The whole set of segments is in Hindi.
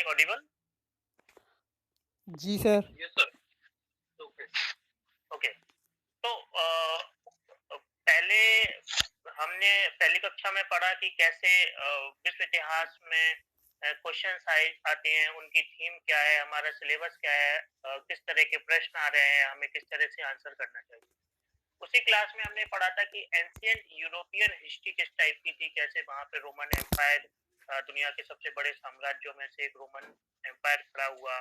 आई ऑडिबल? जी sir. Yes sir. Okay. Okay. तो पहले हमने पहली कक्षा में पढ़ा कि कैसे विश्व इतिहास में क्वेश्चंस आए आते हैं, उनकी थीम क्या है, हमारा सिलेबस क्या है, किस तरह के प्रश्न आ रहे हैं, हमें किस तरह से आंसर करना चाहिए। उसी क्लास में हमने पढ़ा था कि एंशिएंट यूरोपियन हिस्ट्री किस टाइप की थी, कैसे वहां पे रोमन एम्पायर दुनिया के सबसे बड़े साम्राज्यों में से एक रोमन एम्पायर खड़ा हुआ।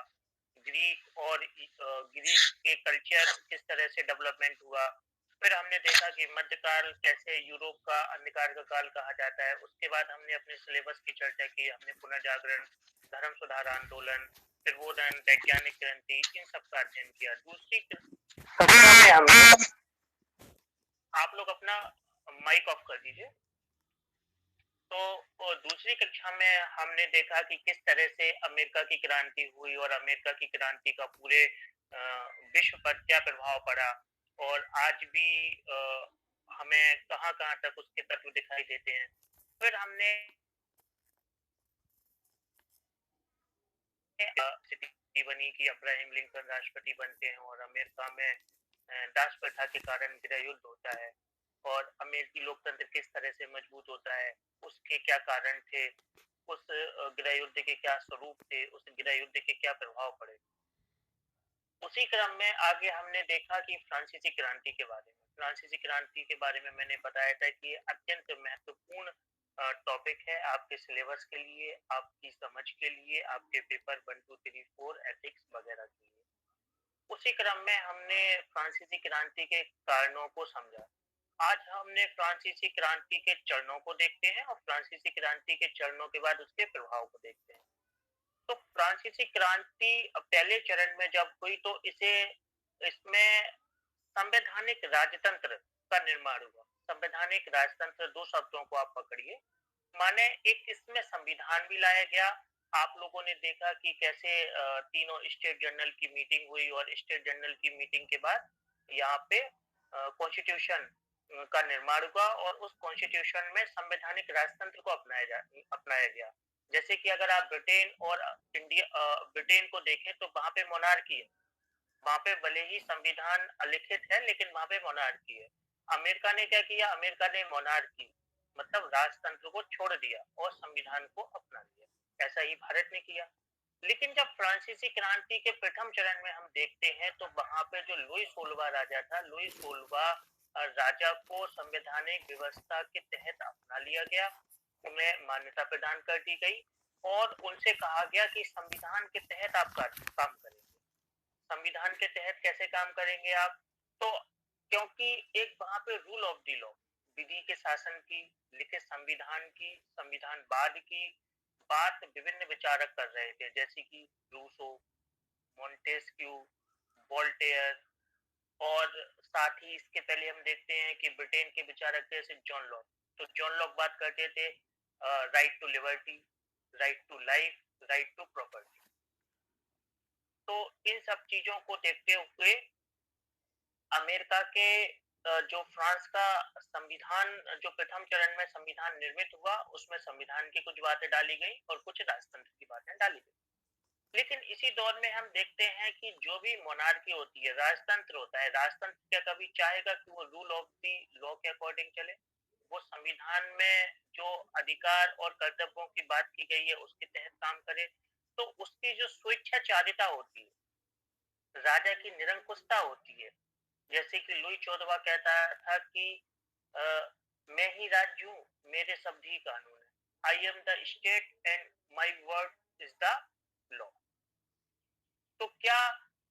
ग्रीक और ग्रीक के कल्चर किस तरह से डेवलपमेंट हुआ। फिर हमने देखा कि मध्यकाल कैसे यूरोप का अंधकार का काल कहा जाता है। उसके बाद हमने अपने सिलेबस की चर्चा की, हमने पुनर्जागरण, धर्म सुधार आंदोलन, प्रबोधन, वैज्ञानिक क्रांति, इन सब का अध्ययन किया। दूसरी कक्षा में हमने, आप लोग अपना माइक ऑफ कर दीजिए। तो दूसरी कक्षा में हमने देखा कि किस तरह से अमेरिका की क्रांति हुई और अमेरिका की क्रांति का पूरे विश्व पर क्या प्रभाव पड़ा, और आज भी हमें कहाँ-कहाँ तक उसके तत्व दिखाई देते हैं। फिर हमने स्थिति बनी कि अब्राहम लिंकन राष्ट्रपति बनते हैं और अमेरिका में दास प्रथा के कारण गृह युद्ध होता है, और अमेरिकी लोकतंत्र किस तरह से मजबूत होता है, उसके क्या कारण थे, उस गृह युद्ध के क्या स्वरूप थे, उस गृह युद्ध के क्या प्रभाव पड़े। उसी क्रम में आगे हमने देखा कि फ्रांसीसी क्रांति के बारे में। फ्रांसीसी क्रांति के बारे में मैंने बताया था कि ये अत्यंत महत्वपूर्ण टॉपिक है आपके सिलेबस के लिए, आपकी समझ के लिए, आपके पेपर 1, 2, 3, 4 एथिक्स वगैरह के लिए। उसी क्रम में हमने फ्रांसीसी क्रांति के कारणों को समझा। आज हमने फ्रांसीसी क्रांति के चरणों को देखते हैं और फ्रांसीसी क्रांति के चरणों के बाद उसके प्रभाव को देखते हैं। तो फ्रांसीसी क्रांति पहले चरण में जब हुई तो इसे इसमें संवैधानिक राजतंत्र का निर्माण हुआ। संवैधानिक राजतंत्र, दो शब्दों को आप पकड़िए। माने एक इसमें संविधान भी लाया गया। आप लोगों ने देखा कि कैसे तीनों स्टेट जनरल की मीटिंग हुई और स्टेट जनरल की मीटिंग के बाद यहाँ पे कॉन्स्टिट्यूशन का निर्माण हुआ और उस कॉन्स्टिट्यूशन में संवैधानिक राजतंत्र को अपनाया गया। जैसे कि अगर आप ब्रिटेन और ब्रिटेन को देखें तो वहां पे मोनार्की है। वहां पे भले ही संविधान अलिखित है लेकिन वहां पे मोनार्की है। अमेरिका ने क्या किया? अमेरिका ने मोनार्की मतलब राजतंत्र को छोड़ दिया और संविधान को अपना लिया। ऐसा ही भारत ने किया। लेकिन जब फ्रांसीसी क्रांति के प्रथम चरण में हम देखते हैं तो वहां पे जो लुई 16वां राजा था, लुई 16वां राजा को संवैधानिक व्यवस्था के तहत अपना लिया गया, उन्हें मान्यता प्रदान कर दी गई और उनसे कहा गया कि संविधान के तहत आप काम करेंगे। संविधान के तहत कैसे काम करेंगे आप? तो क्योंकि एक वहां पे रूल ऑफ द लॉ, विधि के शासन की, लिखित संविधान की, संविधानवाद की बात विभिन्न विचारक कर रहे थे, जैसे कि रूसो, मोंटेस्क्यू, वोल्टेयर, और साथ ही इसके पहले हम देखते हैं कि ब्रिटेन के विचारक थे जैसे जॉन लॉक। तो जॉन लॉक बात करते थे right to liberty, right to life, right to property. तो इन सब चीजों को देखते हुए अमेरिका के जो फ्रांस का संविधान, जो प्रथम चरण में संविधान निर्मित हुआ, उसमें संविधान की कुछ बातें डाली गई और कुछ राजतंत्र की बातें डाली गई। लेकिन इसी दौर में हम देखते हैं कि जो भी मोनार्की होती है, राजतंत्र होता है, राजतंत्र क्या कभी चाहेगा कि वो रूल ऑफ दी लॉ के अकॉर्डिंग चले? वो संविधान में जो अधिकार और कर्तव्यों की बात की गई है उसके तहत काम करे। तो उसकी जो स्वेच्छाचारिता होती है, राजा की निरंकुशता होती है, जैसे कि लुई 14वां कहता था कि अ, मैं ही राज्य हूँ, मेरे शब्द ही कानून है। I am the state and my word is the law. तो क्या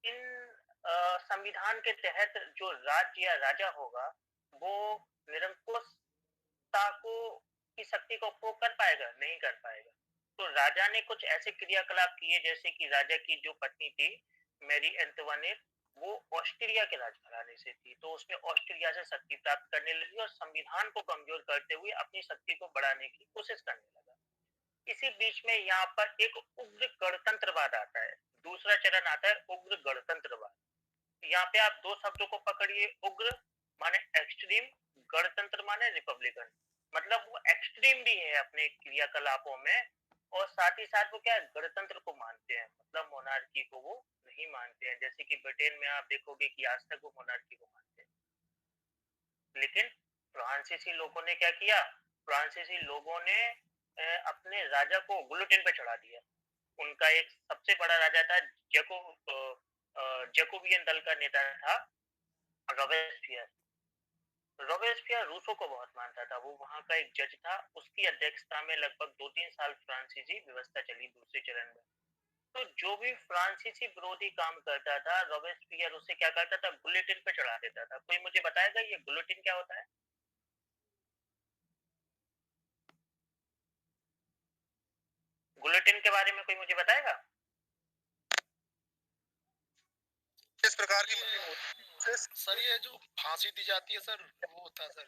इन संविधान के तहत जो राज्य या राजा होगा वो निरंकुशता को की शक्ति को उपभोग कर पाएगा? नहीं कर पाएगा। तो राजा ने कुछ ऐसे क्रियाकलाप किए, जैसे कि राजा की जो पत्नी थी मैरी एंटोनेट, वो ऑस्ट्रिया के राजघराने से थी, तो उसने ऑस्ट्रिया से शक्ति प्राप्त करने लगी और संविधान को कमजोर करते हुए अपनी शक्ति को बढ़ाने की कोशिश करने लगा। इसी बीच में यहाँ पर एक उग्र गणतंत्रवाद आता है। दूसरा चरण आता है उग्र गणतंत्रवाद। यहाँ पे आप दो शब्दों को पकड़िए। उग्र माने एक्सट्रीम, गणतंत्र माने रिपब्लिकन। मतलब वो एक्सट्रीम भी है अपने क्रियाकलापों में और साथ ही साथ वो क्या है, गणतंत्र को मोनार्की को वो नहीं मानते हैं। जैसे कि ब्रिटेन में आप देखोगे कि आज तक वो मोनार्की को मानते हैं। लेकिन फ्रांसीसी लोगों ने क्या किया? फ्रांसीसी लोगों ने अपने राजा को गुलोटिन पे चढ़ा दिया। उनका एक सबसे बड़ा राजा था, जैकोबियन दल का नेता था रॉबेस्पियर। रॉबेस्पियर रूसों को बहुत मानता था। वो वहां का एक जज था। उसकी अध्यक्षता में लगभग 2-3 साल फ्रांसीसी व्यवस्था चली दूसरे चरण में। तो जो भी फ्रांसीसी विरोधी काम करता था, रॉबेस्पियर उसे क्या करता था? बुलेटिन पे चढ़ा देता था। कोई मुझे बताएगा ये बुलेटिन क्या होता है? बुलेटिन के बारे में कोई मुझे बताएगा? किस प्रकार की सर? ये जो फांसी दी जाती है सर, वो होता है सर।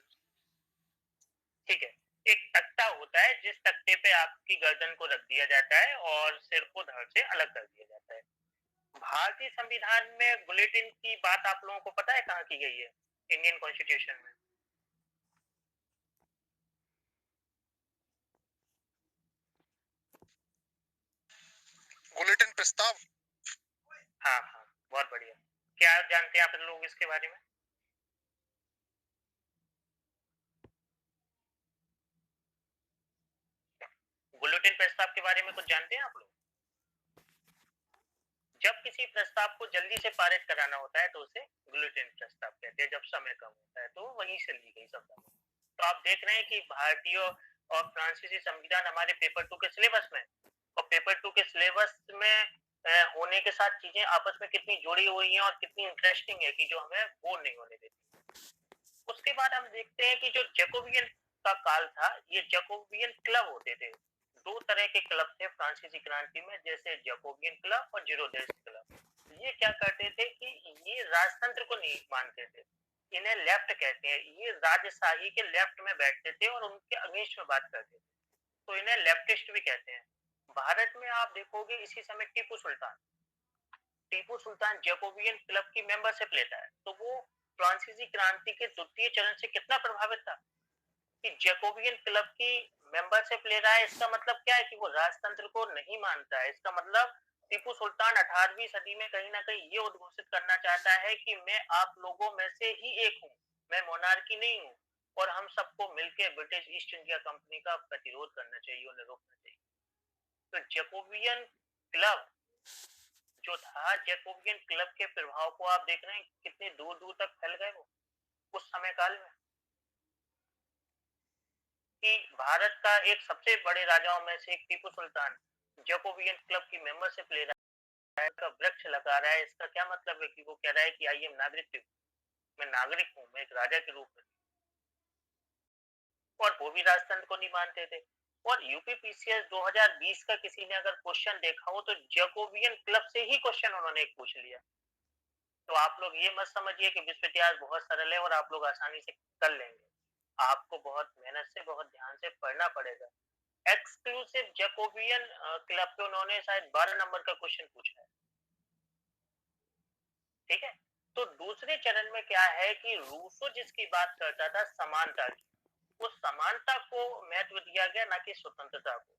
ठीक है। एक तख्ता होता है जिस तख्ते पे आपकी गर्दन को रख दिया जाता है और सिर को धड़ से अलग कर दिया जाता है। भारतीय संविधान में बुलेटिन की बात आप लोगों को पता है कहाँ की गई है? इंडियन कॉन्स्टिट्यूशन में। बुलेटिन प्रस्ताव। हाँ हाँ, बहुत बढ़िया। क्या जानते हैं आप लोग इसके बारे में? बुलेटिन प्रस्ताव के बारे में कुछ जानते हैं आप लोग? जब किसी प्रस्ताव को जल्दी से पारित कराना होता है तो उसे बुलेटिन प्रस्ताव कहते हैं। जब समय कम होता है तो वहीं से ली गई शब्द। तो आप देख रहे हैं कि भारतीय और फ्रांसीसी संविधान हमारे पेपर 2 के सिलेबस में, और पेपर 2 के सिलेबस में होने के साथ चीजें आपस में कितनी जुड़ी हुई हैं और कितनी इंटरेस्टिंग है कि जो हमें बोर नहीं होने देती। उसके बाद हम देखते हैं कि जो जैकोबियन का काल था, ये जैकोबियन क्लब होते थे। दो तरह के क्लब थे फ्रांसीसी क्रांति में, जैसे जैकोबियन क्लब और जीरोडेस्ट क्लब। ये क्या करते थे कि ये राजतंत्र को नहीं मानते थे। इन्हें लेफ्ट कहते हैं। ये राजशाही के लेफ्ट में बैठते थे और उनके अगेंस्ट में बात करते थे, तो इन्हें लेफ्टिस्ट भी कहते हैं। भारत में आप देखोगे इसी समय टीपू सुल्तान जैकोबियन क्लब की मेंबरशिप लेता है। तो वो फ्रांसीसी क्रांति के द्वितीय चरण से कितना प्रभावित था कि जैकोबियन क्लब की मेंबरशिप ले रहा है। इसका मतलब क्या है कि वो राजतंत्र को नहीं मानता है। इसका मतलब टीपू सुल्तान 18वीं सदी में कहीं ना कहीं ये उद्घोषित करना चाहता है कि मैं आप लोगों में से ही एक हूँ, मैं मोनार्की नहीं हूँ, और हम सबको मिलकर ब्रिटिश ईस्ट इंडिया कंपनी का प्रतिरोध करना चाहिए, उन्हें रोकना चाहिए। तो जैकोबियन क्लब जो था, जैकोबियन क्लब के प्रभाव को आप देख रहे हैं कितने दूर दूर तक फैल गए वो उस समय काल में, कि भारत का एक सबसे बड़े राजाओं में से एक टीपू सुल्तान जैकोबियन क्लब की मेंबरशिप ले रहा है, का वृक्ष लगा रहा है। इसका क्या मतलब है कि वो कह रहा है कि आई एम नागरिक, मैं नागरिक हूँ, मैं एक राजा के रूप में। और वो भी राजतंत्र को नहीं मानते थे। और यूपीपीसीएस 2020 का किसी ने अगर क्वेश्चन देखा हो तो जैकोबियन क्लब से ही क्वेश्चन उन्होंने पूछ लिया। तो आप लोग ये मत समझिए कि विश्व इतिहास बहुत सरल है और आप लोग आसानी से कर लेंगे। आपको बहुत मेहनत से, बहुत ध्यान से पढ़ना पड़ेगा। एक्सक्लूसिव जैकोबियन क्लब पे उन्होंने शायद 12 नंबर का क्वेश्चन पूछा है। ठीक है। तो दूसरे चरण में क्या है कि रूसो जिसकी बात करता था समानता की, उस समानता को महत्व दिया गया, ना कि स्वतंत्रता को।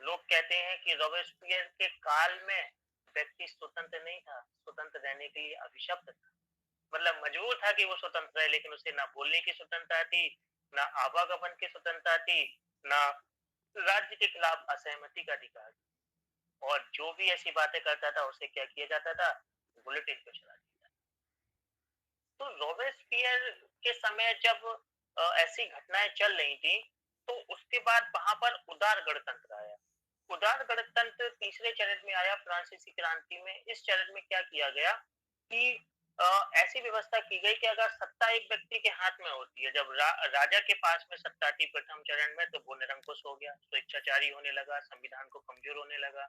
लोग कहते हैं कि रॉबेस्पियर के काल में व्यक्ति स्वतंत्र नहीं था, स्वतंत्र रहने के लिए अभिशप्त था। मतलब मजबूर था कि वो स्वतंत्र है, लेकिन उसे ना बोलने की स्वतंत्रता थी, ना आवागमन की स्वतंत्रता थी, ना राज्य के खिलाफ असहमति का अधिकार। और जो भी ऐसी बातें करता था उसे क्या किया जाता था? बुलेटिन पे चला दिया जाता। तो रॉबेस्पियर के समय जब ऐसी घटनाएं चल रही थी, तो उसके बाद वहां पर उदार गणतंत्र आया। उदार गणतंत्र तीसरे चरण में आया फ्रांसीसी क्रांति में। इस चरण में क्या किया गया कि ऐसी व्यवस्था की गई कि अगर सत्ता एक व्यक्ति के हाथ में होती है, जब राजा के पास में सत्ता थी प्रथम चरण में, तो वो निरंकुश हो गया, स्वेच्छाचारी होने लगा, संविधान को कमजोर होने लगा।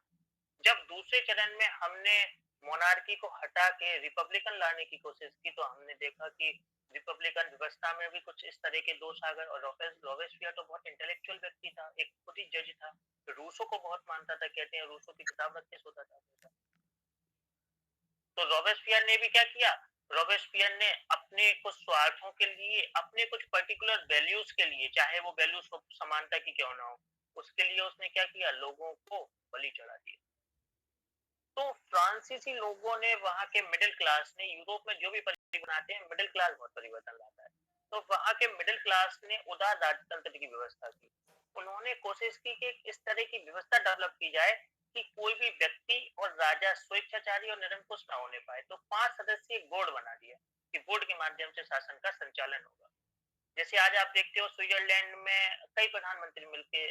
जब दूसरे चरण में हमने मोनार्की को हटा के रिपब्लिकन लाने की कोशिश की, तो हमने देखा कि रिपब्लिकन व्यवस्था में भी कुछ इस तरह के दोष आ गए। और रॉबेस्पियर तो बहुत इंटेलेक्चुअल व्यक्ति था, एक खुद ही जज था, रूसो को बहुत मानता था। कहते हैं रूसो की किताब रख के सोता था। तो रॉबेस्पियर ने भी क्या किया? रॉबेस्पियर ने अपने कुछ स्वार्थों के लिए, अपने कुछ पर्टिकुलर वैल्यूज के लिए, चाहे वो वैल्यूज समानता की क्यों ना हो, उसके लिए उसने क्या किया? लोगों को बलि चढ़ा दिया। तो फ्रांस फ्रांसीसी लोगों ने, वहां के मिडिल क्लास ने, यूरोप में जो भी परिस्थिति बनाते हैं मिडिल क्लास बहुत परिवर्तन लाता है, तो वहां के मिडिल क्लास ने उदार राजतंत्र की व्यवस्था की। उन्होंने कोशिश की कि इस तरह की व्यवस्था डेवलप की जाए कि कोई भी व्यक्ति और राजा स्वेच्छाचारी और निरंकुश ना होने पाए। तो 5 सदस्यीय बोर्ड बना दिया कि बोर्ड के माध्यम से शासन का संचालन होगा। जैसे आज आप देखते हो स्विट्जरलैंड में कई प्रधानमंत्री मिलके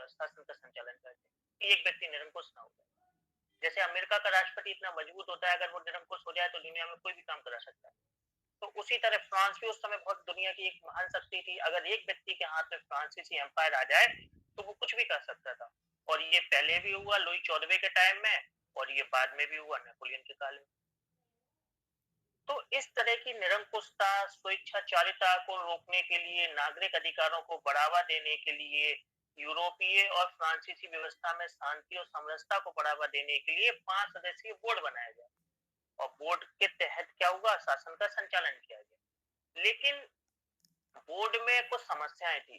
शासन का संचालन करते हैं कि एक व्यक्ति निरंकुश ना हो जाए। जैसे अमेरिका का राष्ट्रपति इतना मजबूत होता है, अगर वो निरंकुश हो जाए तो दुनिया में कोई भी काम करा सकता है। तो उसी तरह फ्रांस भी उस समय बहुत दुनिया की एक महान शक्ति थी। अगर एक व्यक्ति के हाथ में फ्रांसीसी एम्पायर आ जाए तो वो कुछ भी कर सकता था। और ये पहले भी हुआ लुई 14वें के टाइम में, और ये बाद में भी हुआ नेपोलियन के काल में। तो इस तरह की निरंकुशता, स्वेच्छाचारिता को रोकने के लिए, नागरिक अधिकारों को बढ़ावा देने के लिए, यूरोपीय और फ्रांसीसी व्यवस्था में शांति और समरसता को बढ़ावा देने के लिए 5 सदस्यीय बोर्ड बनाया गया। और बोर्ड के तहत क्या हुआ, शासन का संचालन किया गया। लेकिन बोर्ड में कुछ समस्याएं थी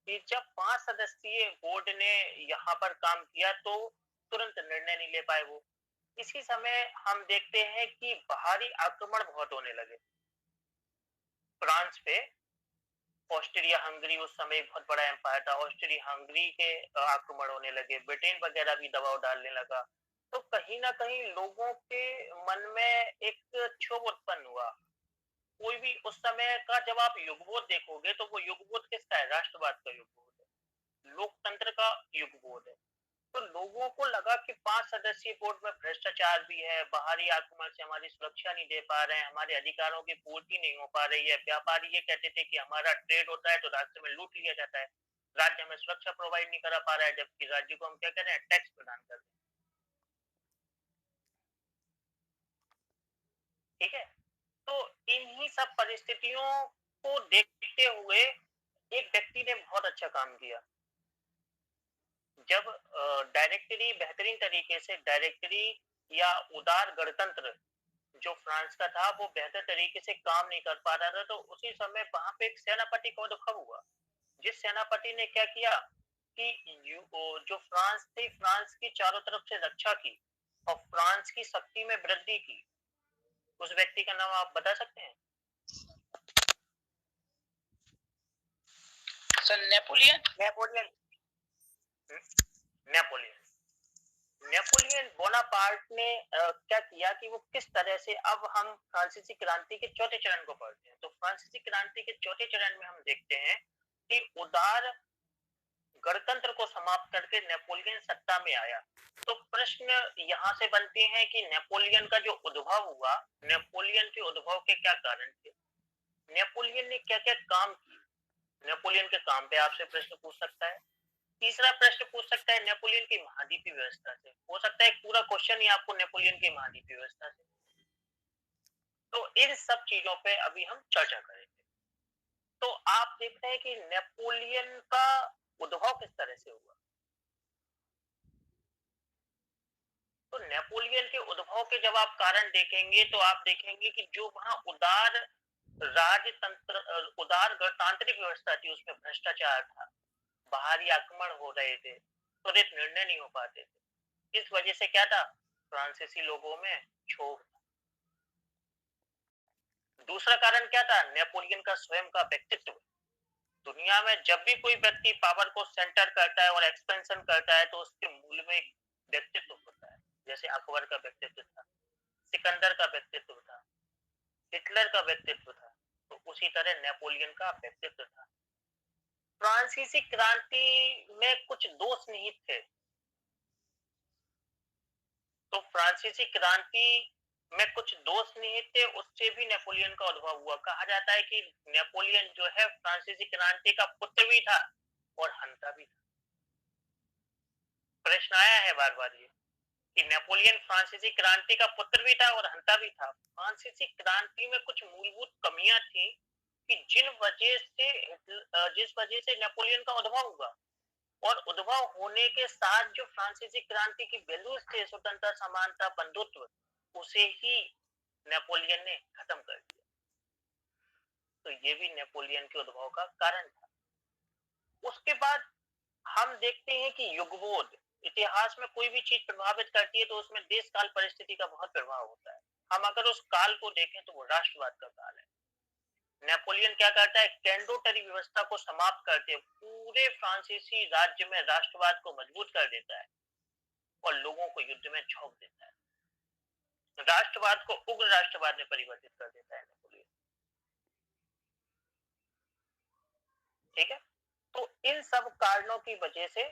कि जब 5 सदस्यीय बोर्ड ने यहाँ पर काम किया तो तुरंत निर्णय नहीं ले पाए वो। इसी समय हम देखते हैं कि बाहरी आक्रमण बहुत होने लगे फ्रांस पे। ऑस्ट्रिया हंगरी उस समय बहुत बड़ा एम्पायर था, ऑस्ट्रिया हंगरी के आक्रमण होने लगे, ब्रिटेन वगैरह भी दबाव डालने लगा। तो कहीं ना कहीं लोगों के मन में एक क्षोभ उत्पन्न हुआ। कोई भी उस समय का जब आप युगबोध देखोगे तो वो युगबोध किसका है, राष्ट्रवाद का युगबोध है, लोकतंत्र का युगबोध है। तो लोगों को लगा कि 5 सदस्यीय बोर्ड में भ्रष्टाचार भी है, बाहरी आक्रमण से हमारी सुरक्षा नहीं दे पा रहे हैं, हमारे अधिकारों की पूर्ति नहीं हो पा रही है। व्यापारी ये कहते थे कि हमारा ट्रेड होता है तो रास्ते में लूट लिया जाता है, राज्य हमें सुरक्षा प्रोवाइड नहीं करा पा रहा है, जबकि राज्य को हम क्या कर रहे हैं, टैक्स प्रदान कर रहे हैं। ठीक है। तो इन्हीं सब परिस्थितियों को देखते हुए एक व्यक्ति ने बहुत अच्छा काम किया। जब डायरेक्टरी बेहतरीन तरीके से, डायरेक्टरी या उदार गणतंत्र जो फ्रांस का था वो बेहतर तरीके से काम नहीं कर पा रहा था, तो उसी समय वहां पे एक सेनापति का उद्भव हुआ। जिस सेनापति ने क्या किया कि जो फ्रांस थी, फ्रांस की चारों तरफ से रक्षा की और फ्रांस की शक्ति में वृद्धि की। उस व्यक्ति का नाम आप बता सकते हैं? Sir Napoleon. Napoleon. Napoleon Napoleon Bonaparte ने क्या किया कि वो किस तरह से, अब हम फ्रांसीसी क्रांति के चौथे चरण को पढ़ते हैं। तो फ्रांसीसी क्रांति के चौथे चरण में हम देखते हैं कि उदार गणतंत्र को समाप्त करके नेपोलियन सत्ता में आया। तो प्रश्न यहाँ से बनते हैं कि नेपोलियन का जो उद्भव हुआ, नेपोलियन के उद्भव के क्या कारण थे, नेपोलियन ने क्या क्या काम किए, नेपोलियन के काम पे आपसे प्रश्न पूछ सकता है। तीसरा प्रश्न पूछ सकता है नेपोलियन की महाद्वीपीय व्यवस्था से, हो सकता है पूरा क्वेश्चन ही आपको नेपोलियन की महाद्वीपीय व्यवस्था से। तो इन सब चीजों पे अभी हम चर्चा करेंगे। तो आप देखते हैं कि नेपोलियन का उद्भव किस तरह से हुआ। तो नेपोलियन के उद्भव के जब आप कारण देखेंगे तो आप देखेंगे कि जो वहां उदार राजतंत्र, उदार गणतांत्रिक व्यवस्था थी, उसमें भ्रष्टाचार था, बाहरी आक्रमण हो रहे थे, त्वरित निर्णय नहीं हो पाते थे। इस वजह से क्या था, फ्रांसीसी लोगों में क्षोभ था। दूसरा कारण क्या था, नेपोलियन का स्वयं का व्यक्तित्व। दुनिया में जब भी कोई व्यक्ति पावर को सेंटर करता है और एक्सपेंशन करता है तो उसके मूल में एक व्यक्तित्व होता है। जैसे अकबर का व्यक्तित्व था, सिकंदर का व्यक्तित्व था, हिटलर का व्यक्तित्व था, तो उसी तरह नेपोलियन का व्यक्तित्व था। फ्रांसीसी क्रांति में कुछ दोष निहित थे। तो फ्रांसीसी क्रांति में कुछ दोष निहित थे, उससे भी नेपोलियन का उद्भव हुआ। कहा जाता है कि नेपोलियन जो है फ्रांसीसी क्रांति का पुत्र भी था और हंता भी था। प्रश्न आया है बार बार ये कि नेपोलियन फ्रांसीसी क्रांति का पुत्र भी था और हंता भी था। फ्रांसीसी क्रांति में कुछ मूलभूत कमियां थी कि जिस वजह से नेपोलियन का उद्भव हुआ, और उद्भव होने के साथ जो फ्रांसीसी क्रांति की वैल्यूज थे, स्वतंत्रता, समानता, बंधुत्व, उसे ही नेपोलियन ने खत्म कर दिया। तो ये भी नेपोलियन के उद्भव का कारण था। उसके बाद हम देखते हैं कि युगबोध, इतिहास में कोई भी चीज प्रभावित करती है तो उसमें देश काल परिस्थिति का बहुत प्रभाव होता है। हम अगर उस काल को देखें तो वो राष्ट्रवाद का काल है। नेपोलियन क्या करता है, कैंडोटरी व्यवस्था को समाप्त करते हुए पूरे फ्रांसीसी राज्य में राष्ट्रवाद को मजबूत कर देता है और लोगों को युद्ध में झोंक देता है। राष्ट्रवाद को उग्र राष्ट्रवाद में परिवर्तित कर देता है नेपोलियन। ठीक है, तो इन सब कारणों की वजह से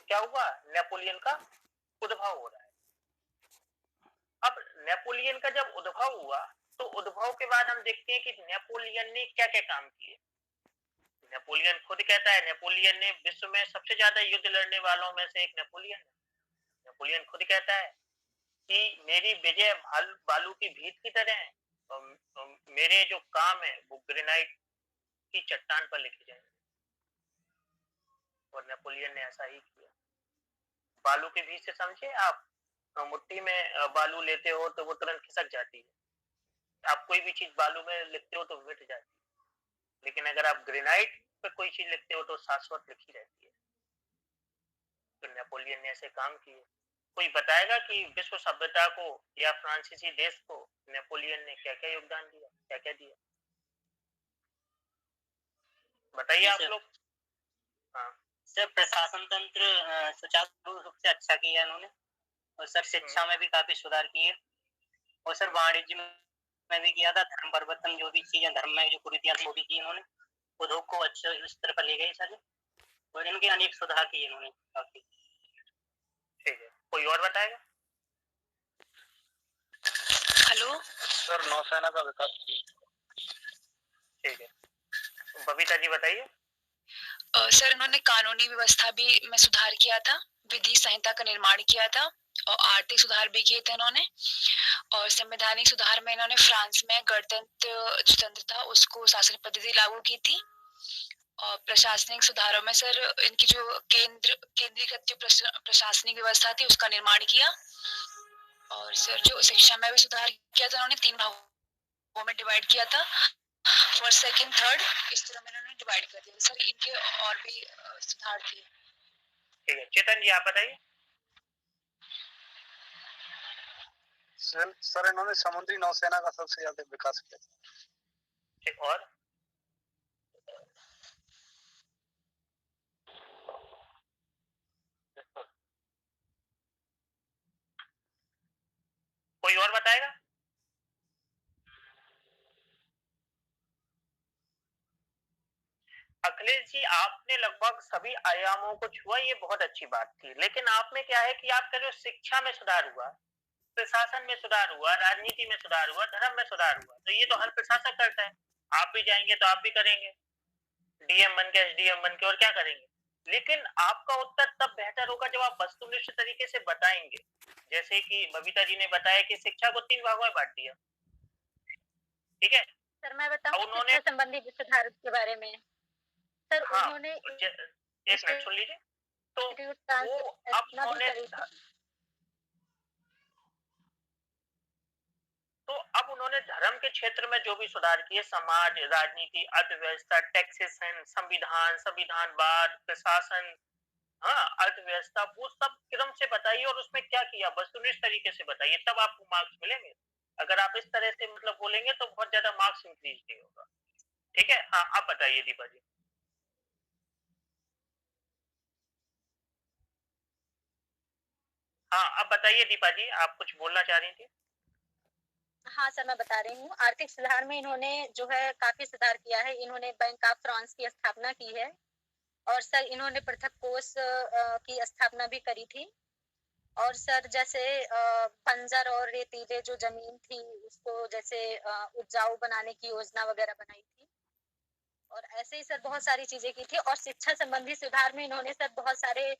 क्या हुआ, नेपोलियन का उद्भव हो रहा है। अब नेपोलियन का जब उद्भव हुआ तो उद्भव के बाद हम देखते हैं कि नेपोलियन ने क्या क्या काम किए। नेपोलियन खुद कहता है, नेपोलियन ने विश्व में सबसे ज्यादा युद्ध लड़ने वालों में से एक नेपोलियन है। नेपोलियन खुद कहता है कि मेरी विजय बालू की भीत की तरह है और मेरे जो काम है वो ग्रेनाइट की चट्टान पर लिखे जाएंगे। और नेपोलियन ने ऐसा ही किया। बालू की भीत से समझे आप, मुट्ठी में बालू लेते हो तो वो तुरंत खिसक जाती है। आप कोई भी चीज बालू में लिखते हो तो मिट जाती है, लेकिन अगर आप ग्रेनाइट पे कोई चीज लिखते हो तो शाश्वत लिखी रहती है। तो नेपोलियन ने ऐसे काम किए। कोई बताएगा कि विश्व सभ्यता को या फ्रांसीसी देश को नेपोलियन ने क्या क्या योगदान दिया, क्या क्या दिया, बताइए आप लोग। हाँ सर, प्रशासन तंत्र सुचारू रूप से अच्छा किया इन्होंने, और सर शिक्षा में भी काफी सुधार किए, और सर वाणिज्य में भी किया था। धर्म परिवर्तन, जो भी चीजें धर्म में जो कुरीतियां थी वो भी की इन्होंने। उद्योग को अच्छे स्तर पर ले गए सर, और इनके अनेक सुधार किए इन्होंने काफी। ठीक है, कोई और बताएगा? हेलो सर, नौसेना का विकास किया। ठीक है, बबीता जी बताइए। सर, इन्होंने कानूनी व्यवस्था भी में सुधार किया था, विधि संहिता का निर्माण किया था, और आर्थिक सुधार भी किए थे इन्होंने। और संवैधानिक सुधार में इन्होंने फ्रांस में गणतंत्र जो तंत्र था उसको शासन पद्धति लागू की थी। और प्रशासनिक सुधारों में सर इनकी जो केंद्रीकृत जो प्रशासनिक व्यवस्था थी उसका निर्माण किया। और सर जो शिक्षा में भी सुधार किया था, उन्होंने 3 भागों में डिवाइड किया था, फर्स्ट सेकंड थर्ड, इस तरह में इन्होंने डिवाइड कर दिया। सर इनके और भी सुधार थे। ठीक है, चेतन जी आप बताइए। सर इन्होंने समुद्री नौसेना का सबसे ज्यादा विकास किया। ठीक, और कोई और बताएगा? अखिलेश जी, आपने लगभग सभी आयामों को छुआ, ये बहुत अच्छी बात थी। लेकिन आप में क्या है कि आप कह रहे हो शिक्षा में सुधार हुआ, प्रशासन में सुधार हुआ, राजनीति में सुधार हुआ, धर्म में सुधार हुआ। तो ये तो हर प्रशासक करता है। आप भी जाएंगे तो आप भी करेंगे, डीएम बन के, एसडीएम बन के, और क्या करेंगे। लेकिन आपका उत्तर तब बेहतर होगा जब आप वस्तुनिष्ठ तरीके से बताएंगे। जैसे कि बबीता जी ने बताया कि शिक्षा को 3 भागों में बांट दिया। ठीक है सर, मैं बताऊं उन्होंने संबंधी सुधार के बारे में। सर हाँ, उन्होंने एक मिनट सुन लीजिए। तो वो अब उन्होंने धर्म के क्षेत्र में जो भी सुधार किए, समाज, राजनीति, अर्थव्यवस्था, टैक्सेशन, संविधानवाद, प्रशासन, हाँ अर्थव्यवस्था, वो सब क्रम से बताइए और उसमें क्या किया वस्तुनिष्ठ तरीके से बताइए, तब आपको मार्क्स मिलेंगे। अगर आप इस तरह से मतलब बोलेंगे तो बहुत ज्यादा मार्क्स इंक्रीज नहीं होगा। ठीक है, हाँ आप बताइए दीपा जी। हाँ अब बताइए दीपा जी, आप कुछ बोलना चाह रही थी। हाँ सर, मैं बता रही हूँ। आर्थिक सुधार में इन्होंने जो है काफी सुधार किया है। इन्होंने बैंक ऑफ फ्रांस की स्थापना की है, और सर इन्होंने पृथक कोष की स्थापना भी करी थी। और सर जैसे बंजर और रेतीले जो जमीन थी उसको जैसे उपजाऊ बनाने की योजना वगैरह बनाई थी। और ऐसे ही सर बहुत सारी चीजें की थी। और शिक्षा संबंधी सुधार में इन्होंने सर बहुत सारे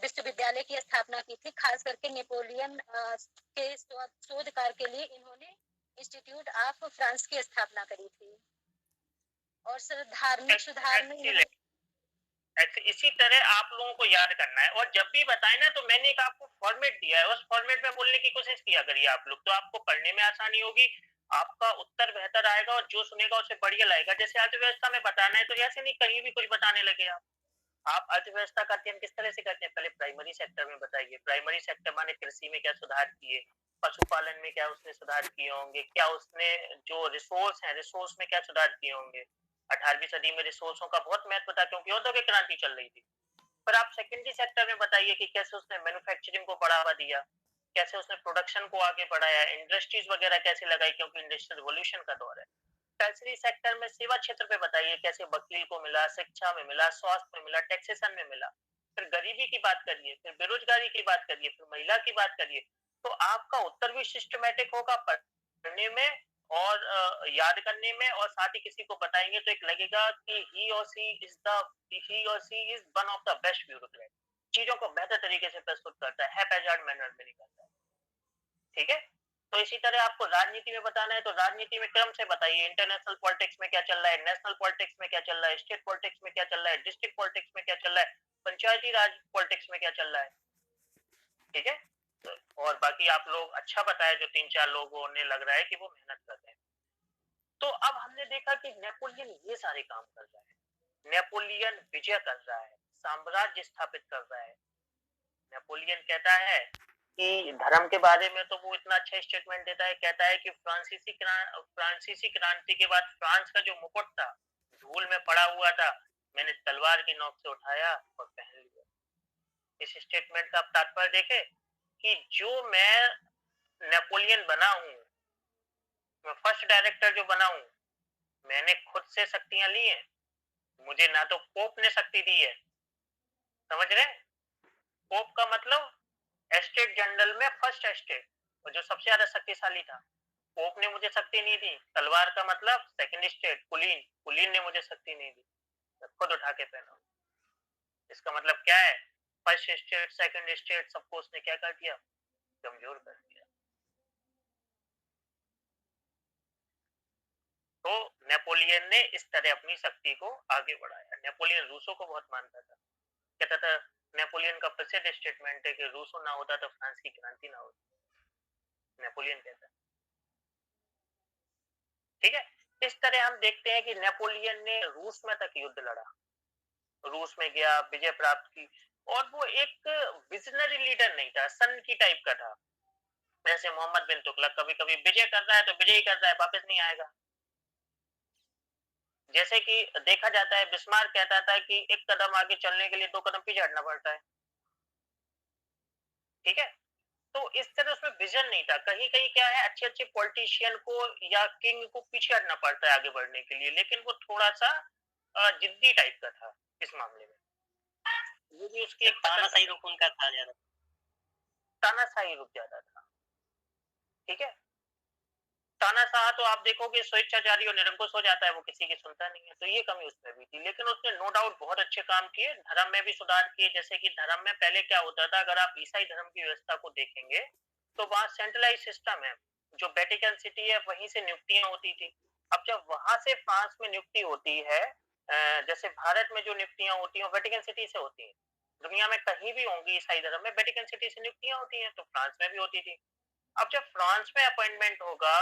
विश्वविद्यालय की स्थापना की थी। खास करके नेपोलियन के शोध कार्य के लिए इन्होंने इंस्टीट्यूट ऑफ फ्रांस की स्थापना करी थी। और सर धार्मिक सुधार में इसी तरह आप लोगों को याद करना है, और जब भी बताए ना तो मैंने एक आपको फॉर्मेट दिया है, उस फॉर्मेट में बोलने की कोशिश किया करिए आप लोग, तो आपको पढ़ने में आसानी होगी, आपका उत्तर बेहतर आएगा और जो सुनेगा उसे बढ़िया लगेगा। जैसे अर्थव्यवस्था में बताना है तो ऐसे नहीं कहीं भी कुछ बताने लगे आप। आप अर्थव्यवस्था का अध्ययन किस तरह से करते हैं? पहले प्राइमरी सेक्टर में बताइए। प्राइमरी सेक्टर माने कृषि में क्या सुधार किए, पशुपालन में क्या उसने सुधार किए होंगे, क्या उसने जो रिसोर्स है रिसोर्स में क्या सुधार किए होंगे। 18वीं सदी में रिसोर्सों का बहुत महत्व था क्योंकि औद्योगिक क्रांति चल रही थी। पर आप सेकेंडरी सेक्टर में बताइए कि कैसे उसने मैन्युफैक्चरिंग को बढ़ावा दिया, कैसे उसने प्रोडक्शन को आगे बढ़ाया, इंडस्ट्रीज वगैरह कैसे लगाई क्योंकि इंडस्ट्रियल रिवॉल्यूशन का दौर है। टर्सरी सेक्टर में सेवा क्षेत्र पे बताइए कैसे वकील को मिला, शिक्षा में मिला, स्वास्थ्य में मिला, टैक्सेशन में मिला। फिर गरीबी की बात करिए, फिर बेरोजगारी की बात करिए, फिर महिला की बात करिए। तो आपका उत्तर भी सिस्टमैटिक होगा पढ़ने में और याद करने में, और साथ ही किसी को बताएंगे तो एक लगेगा कि ही और she is one of the best bureaucrat. चीजों को बेहतर तरीके से प्रस्तुत करता है, हैपेजार्ड मैनर में नहीं करता है। ठीक है, तो इसी तरह आपको राजनीति में बताना है तो राजनीति में क्रम से बताइए, इंटरनेशनल पॉलिटिक्स में क्या चल रहा है, नेशनल पॉलिटिक्स में क्या चल रहा है, स्टेट पॉलिटिक्स में क्या चल रहा है, डिस्ट्रिक्ट पॉलिटिक्स में क्या चल रहा है, पंचायती राज पॉलिटिक्स में क्या चल रहा है। ठीक है, और बाकी आप लोग अच्छा बताया, जो 3-4 लोगों ने लग रहा है कि वो मेहनत कर रहे हैं। तो अब हमने देखा कि नेपोलियन ये सारे काम कर रहा है, नेपोलियन विजय कर रहा है, साम्राज्य स्थापित कर रहा है। नेपोलियन कहता है कि धर्म के बारे में तो वो इतना अच्छा स्टेटमेंट देता है, कहता है कि फ्रांसीसी क्रांति के बाद फ्रांस का जो मुकुट था धूल में पड़ा हुआ था, मैंने तलवार की नोक से उठाया और पहन लिया। इस स्टेटमेंट का आप तात्पर्य देखे कि जो मैं नेपोलियन बना हूं, मैं फर्स्ट डायरेक्टर जो बना हूं, मैंने खुद से शक्तियां ली हैं, मुझे ना तो पोप ने शक्ति दी है। समझ रहे? पोप का मतलब एस्टेट जनरल में फर्स्ट एस्टेट, और जो सबसे ज्यादा शक्तिशाली था। पोप ने मुझे शक्ति नहीं दी। तलवार का मतलब सेकंड स्टेट कुलीन ने मुझे शक्ति नहीं दी, मैं खुद उठा के पहना। इसका मतलब क्या है? फर्स्ट स्टेट सेकंड स्टेट सबको उसने क्या कर दिया? कमजोर कर दिया। तो नेपोलियन ने इस तरह अपनी शक्ति को आगे बढ़ाया। नेपोलियन रूसों को बहुत मानता था, कहता था, नेपोलियन का प्रसिद्ध स्टेटमेंट है कि रूसों ना होता तो फ्रांस की क्रांति ना होती, नेपोलियन कहता है। ठीक है, इस तरह हम देखते हैं कि नेपोलियन ने रूस में तक युद्ध लड़ा, रूस में गया, विजय प्राप्त की, और वो एक विजनरी लीडर नहीं था, सन की टाइप का था। जैसे मोहम्मद बिन तुगलक कभी कभी विजय कर रहा है तो विजय ही कर रहा है, वापस नहीं आएगा। जैसे कि देखा जाता है, बिस्मार्क कहता था कि एक कदम आगे चलने के लिए 2 कदम पीछे हटना पड़ता है। ठीक है, तो इस तरह उसमें विजन नहीं था। कहीं कहीं क्या है, अच्छे अच्छे पॉलिटिशियन को या किंग को पीछे हटना पड़ता है आगे बढ़ने के लिए, लेकिन वो थोड़ा सा जिद्दी टाइप का था इस मामले में। वो भी उसकी एक तानाशाही रुख उनका था ज्यादा, तानाशाही रुक जाता था। ठीक है, तानाशाह तो आप देखोगे स्वेच्छाचारी और निरंकुश हो जाता है, वो किसी की सुनता नहीं है, तो ये कमी उसमें भी थी। लेकिन उसने नो डाउट बहुत अच्छे काम किए, धर्म में भी सुधार किए। जैसे कि धर्म में पहले क्या होता था, अगर आप ईसाई धर्म की व्यवस्था को देखेंगे तो वहां सेंट्रलाइज सिस्टम है, जो वेटिकन सिटी है वहीं से नियुक्तियां होती थी। अब जब वहां से फ्रांस में नियुक्ति होती है, जैसे भारत में जो नियुक्तियां होती है वेटिकन सिटी से होती है, दुनिया में कहीं भी होंगी ईसाई धर्म में वेटिकन सिटी से नियुक्तियां होती हैं, तो फ्रांस में भी होती थी। अब जब फ्रांस में अपॉइंटमेंट होगा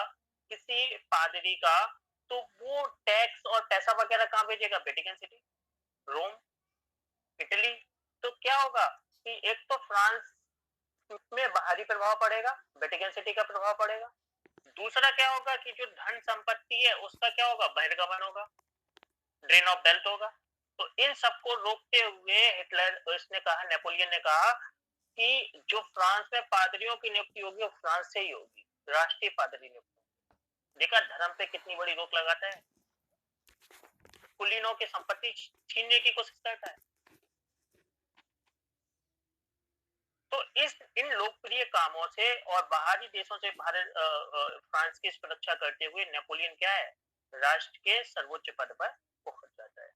किसी पादरी का, तो वो टैक्स और पैसा वगैरह कहाँ भेजेगा? वेटिकन सिटी, रोम, इटली। तो क्या होगा कि एक तो फ्रांस में बाहरी प्रभाव पड़ेगा, वेटिकन सिटी का प्रभाव पड़ेगा। दूसरा क्या होगा कि जो धन संपत्ति है उसका क्या होगा? बहिर्गमन होगा, ड्रेन ऑफ वेल्थ होगा। तो इन सबको रोकते हुए हिटलर, इसने कहा, नेपोलियन ने कहा कि जो फ्रांस में पादरियों की नियुक्ति होगी वो फ्रांस से ही होगी, राष्ट्रीय पादरी नियुक्ति। देखा धर्म पे कितनी बड़ी रोक लगाता है, कुलीनों की संपत्ति छीनने की कोशिश करता है। तो इन लोकप्रिय कामों से और बाहरी देशों से भारत फ्रांस की सुरक्षा करते हुए नेपोलियन क्या है? राष्ट्र के सर्वोच्च पद पर पहुंच जाता है।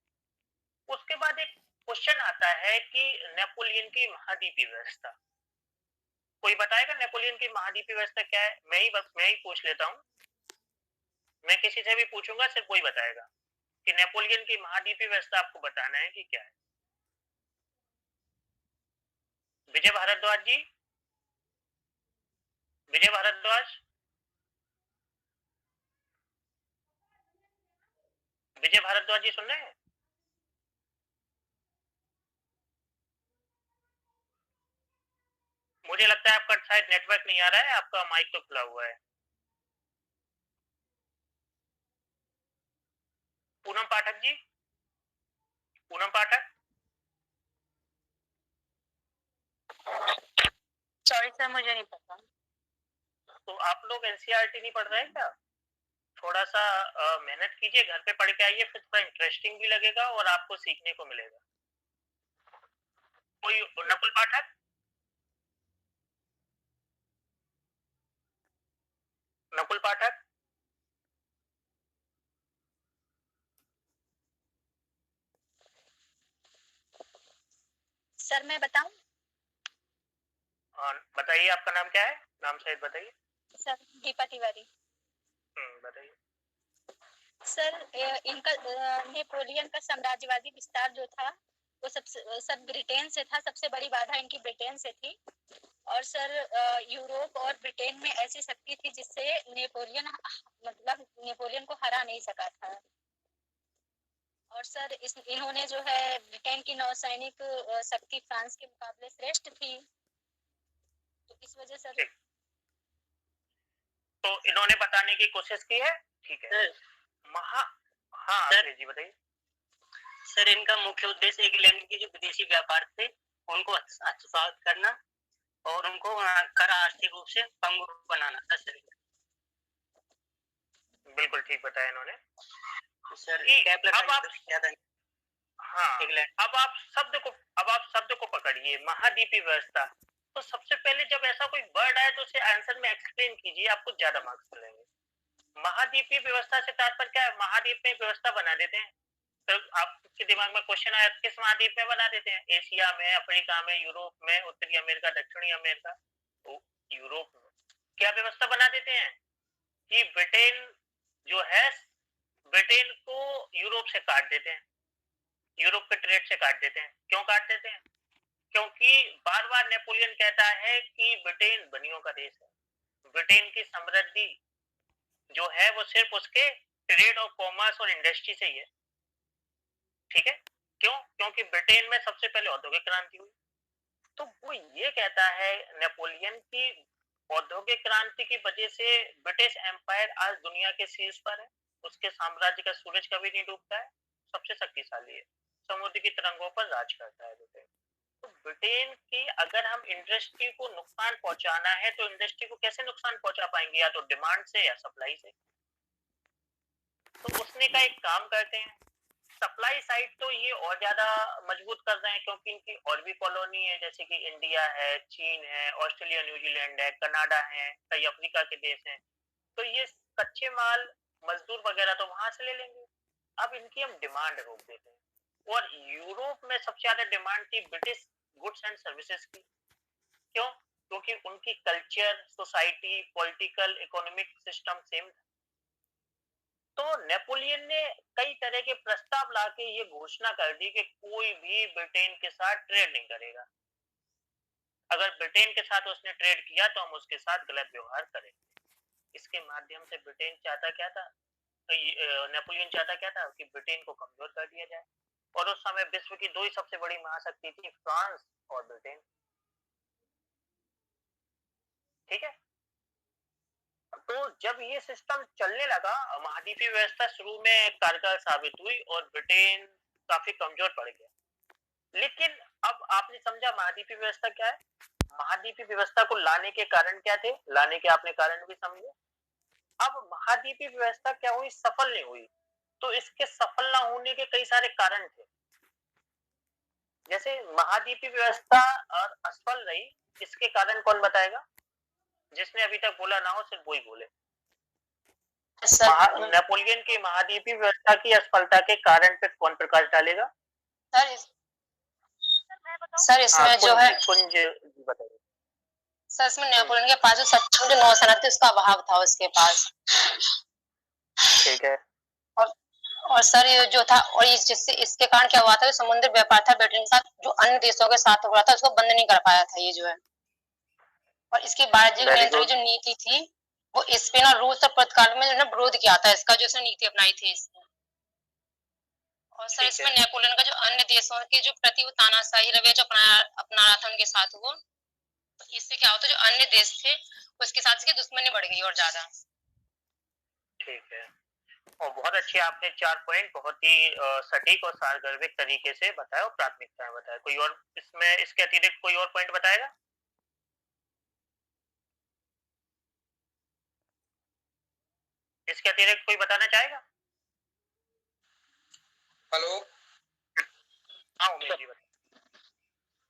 उसके बाद एक क्वेश्चन आता है कि नेपोलियन की महाद्वीपीय व्यवस्था, कोई बताएगा नेपोलियन की महाद्वीपीय व्यवस्था क्या है? मैं ही पूछ लेता हूँ, मैं किसी से भी पूछूंगा सिर्फ वही बताएगा कि नेपोलियन की महाद्वीपीय व्यवस्था आपको बताना है कि क्या है। विजय भारद्वाज जी, विजय भारद्वाज, विजय भारद्वाज जी सुन रहे हैं? मुझे लगता है आपका शायद नेटवर्क नहीं आ रहा है, आपका माइक तो खुला हुआ है। पूनम पाठक जी, पूनम पाठक। सॉरी सर, मुझे नहीं पता। तो आप लोग एनसीईआरटी नहीं पढ़ रहे हैं क्या? थोड़ा सा मेहनत कीजिए, घर पे पढ़ के आइए, फिर थोड़ा इंटरेस्टिंग भी लगेगा और आपको सीखने को मिलेगा। कोई नकुल पाठक, नकुल पाठक। सर मैं बताऊं? हाँ बताइए, आपका नाम क्या है? नाम सहित बताइए। सर दीपा तिवारी। बताइए। सर इनका नेपोलियन का साम्राज्यवादी विस्तार जो था वो सब ब्रिटेन से था। सबसे बड़ी बाधा इनकी ब्रिटेन से थी। और सर यूरोप और ब्रिटेन में ऐसी शक्ति थी जिससे नेपोलियन को हरा नहीं सका था। और सर इन्होंने जो है ब्रिटेन की नौसैनिक शक्ति फ्रांस के मुकाबले श्रेष्ठ थी, तो इस वजह से तो इन्होंने बताने की कोशिश की है। ठीक है। हाँ जी बताइए। सर इनका मुख्य उद्देश्य इंग्लैंड के जो विदेशी व्यापार थे उनको हस्तक्षेप करना और उनको कर आर्थिक रूप से पंगुर बनाना था सर। बिल्कुल ठीक बताया इन्होंने। सर अब आप हाँ, अब आप शब्द को पकड़िए, महाद्वीपीय व्यवस्था। तो सबसे पहले जब ऐसा कोई वर्ड आए तो उसे आंसर में एक्सप्लेन कीजिए, आपको ज्यादा मार्क्स मिलेंगे। महाद्वीपीय व्यवस्था से तात्पर्य क्या है? महाद्वीप में व्यवस्था बना देते हैं। तो आपके दिमाग में क्वेश्चन आया किस महाद्वीप में बना देते हैं? एशिया में, अफ्रीका में, यूरोप में, उत्तरी अमेरिका, दक्षिणी अमेरिका। तो यूरोप में क्या व्यवस्था बना देते हैं कि ब्रिटेन जो है, ब्रिटेन को यूरोप से काट देते हैं, यूरोप के ट्रेड से काट देते हैं। क्यों काट देते हैं? क्योंकि बार बार नेपोलियन कहता है कि ब्रिटेन बनियों का देश है, ब्रिटेन की समृद्धि जो है वो सिर्फ उसके ट्रेड और कॉमर्स और इंडस्ट्री से ही है। ठीक है। क्यों? क्योंकि ब्रिटेन में सबसे पहले औद्योगिक क्रांति हुई। तो वो ये कहता है नेपोलियन की औद्योगिक क्रांति की वजह से ब्रिटिश एम्पायर आज दुनिया के शीर्ष पर है, उसके साम्राज्य का सूरज कभी नहीं डूबता है, सबसे शक्तिशाली है, समुद्र की तरंगों पर राज करता है ब्रिटेन। तो ब्रिटेन की अगर हम इंडस्ट्री को नुकसान पहुंचाना है तो इंडस्ट्री को कैसे नुकसान पहुंचा पाएंगे? या तो डिमांड से या सप्लाई से। तो उसने का एक काम करते हैं, सप्लाई साइड तो ये और ज्यादा मजबूत कर रहे हैं क्योंकि इनकी और भी कॉलोनी है, जैसे कि इंडिया है, चीन है, ऑस्ट्रेलिया, न्यूजीलैंड है, कनाडा है, कई अफ्रीका के देश हैं। तो ये कच्चे माल, मजदूर वगैरह तो वहां से ले लेंगे। अब इनकी हम डिमांड रोक देते हैं। और यूरोप में सबसे ज्यादा डिमांड थी ब्रिटिश गुड्स एंड सर्विसेज की। क्यों? क्योंकि उनकी culture, society, political, economic system same था। तो नेपोलियन ने कई तरह के प्रस्ताव लाके ये घोषणा कर दी कि कोई भी ब्रिटेन के साथ ट्रेड नहीं करेगा। अगर ब्रिटेन के साथ उसने ट्रेड किया तो हम उसके साथ गलत व्यवहार करेंगे। इसके माध्यम से ब्रिटेन चाहता क्या था? नेपोलियन चाहता क्या था? कि ब्रिटेन को कमजोर कर दिया जाए। और उस समय विश्व की दो ही सबसे बड़ी महाशक्ति थी, फ्रांस और ब्रिटेन। ठीक है। तो जब ये सिस्टम चलने लगा, महाद्वीपीय व्यवस्था शुरू में कारगर साबित हुई और ब्रिटेन काफी कमजोर पड़ गया। लेकिन अब आपने समझा महाद्वीपीय व्यवस्था क्या है। महाद्वीपीय व्यवस्था को लाने के कारण क्या थे, लाने के आपने कारण भी समझे। अब महाद्वीपीय व्यवस्था क्या हुई? सफल नहीं हुई। तो इसके सफल ना होने के कई सारे कारण थे। जैसे महाद्वीपीय व्यवस्था असफल रही, इसके कारण कौन बताएगा? जिसने अभी तक बोला ना हो सिर्फ वही बोले। नेपोलियन की महाद्वीपीय व्यवस्था की असफलता के कारण पे कौन प्रकाश डालेगा? सर इसमें जो है कुंज बताइए। सर इसमें नेपोलियन के पास जो सक्षम जो नौसेना थी उसका अभाव था उसके पास। ठीक है। और सर ये जो था, और जिससे इसके कारण क्या हुआ था, समुद्र व्यापार था ब्रिटेन के साथ जो अन्य देशों के साथ हो रहा था उसको बंद नहीं कर पाया था ये जो है। और इसकी वाणिज्यिक नियंत्रण की जो नीति थी वो स्पेन और रूस और पुर्तगाल में विरोध किया था इसका, जो इसने नीति अपनाई थी इसने। और सर इसमें नेपोलियन का जो अन्य देशों के जो प्रति वो तानाशाही रवैया जो अपना रहा था उनके साथ वो इससे क्या होता है, जो अन्य देश थे उसके साथ इसकी दुश्मनी बढ़ गई और ज्यादा। ठीक है, और बहुत अच्छे आपने 4 पॉइंट बहुत ही सटीक और सारगर्भिक तरीके से बताया और प्राथमिकताएं बताया। कोई और इसमें इसके अतिरिक्त कोई और पॉइंट बताएगा? इसके अतिरिक्त कोई बताना चाहेगा? हेलो हाँ उमेश जी बताइए।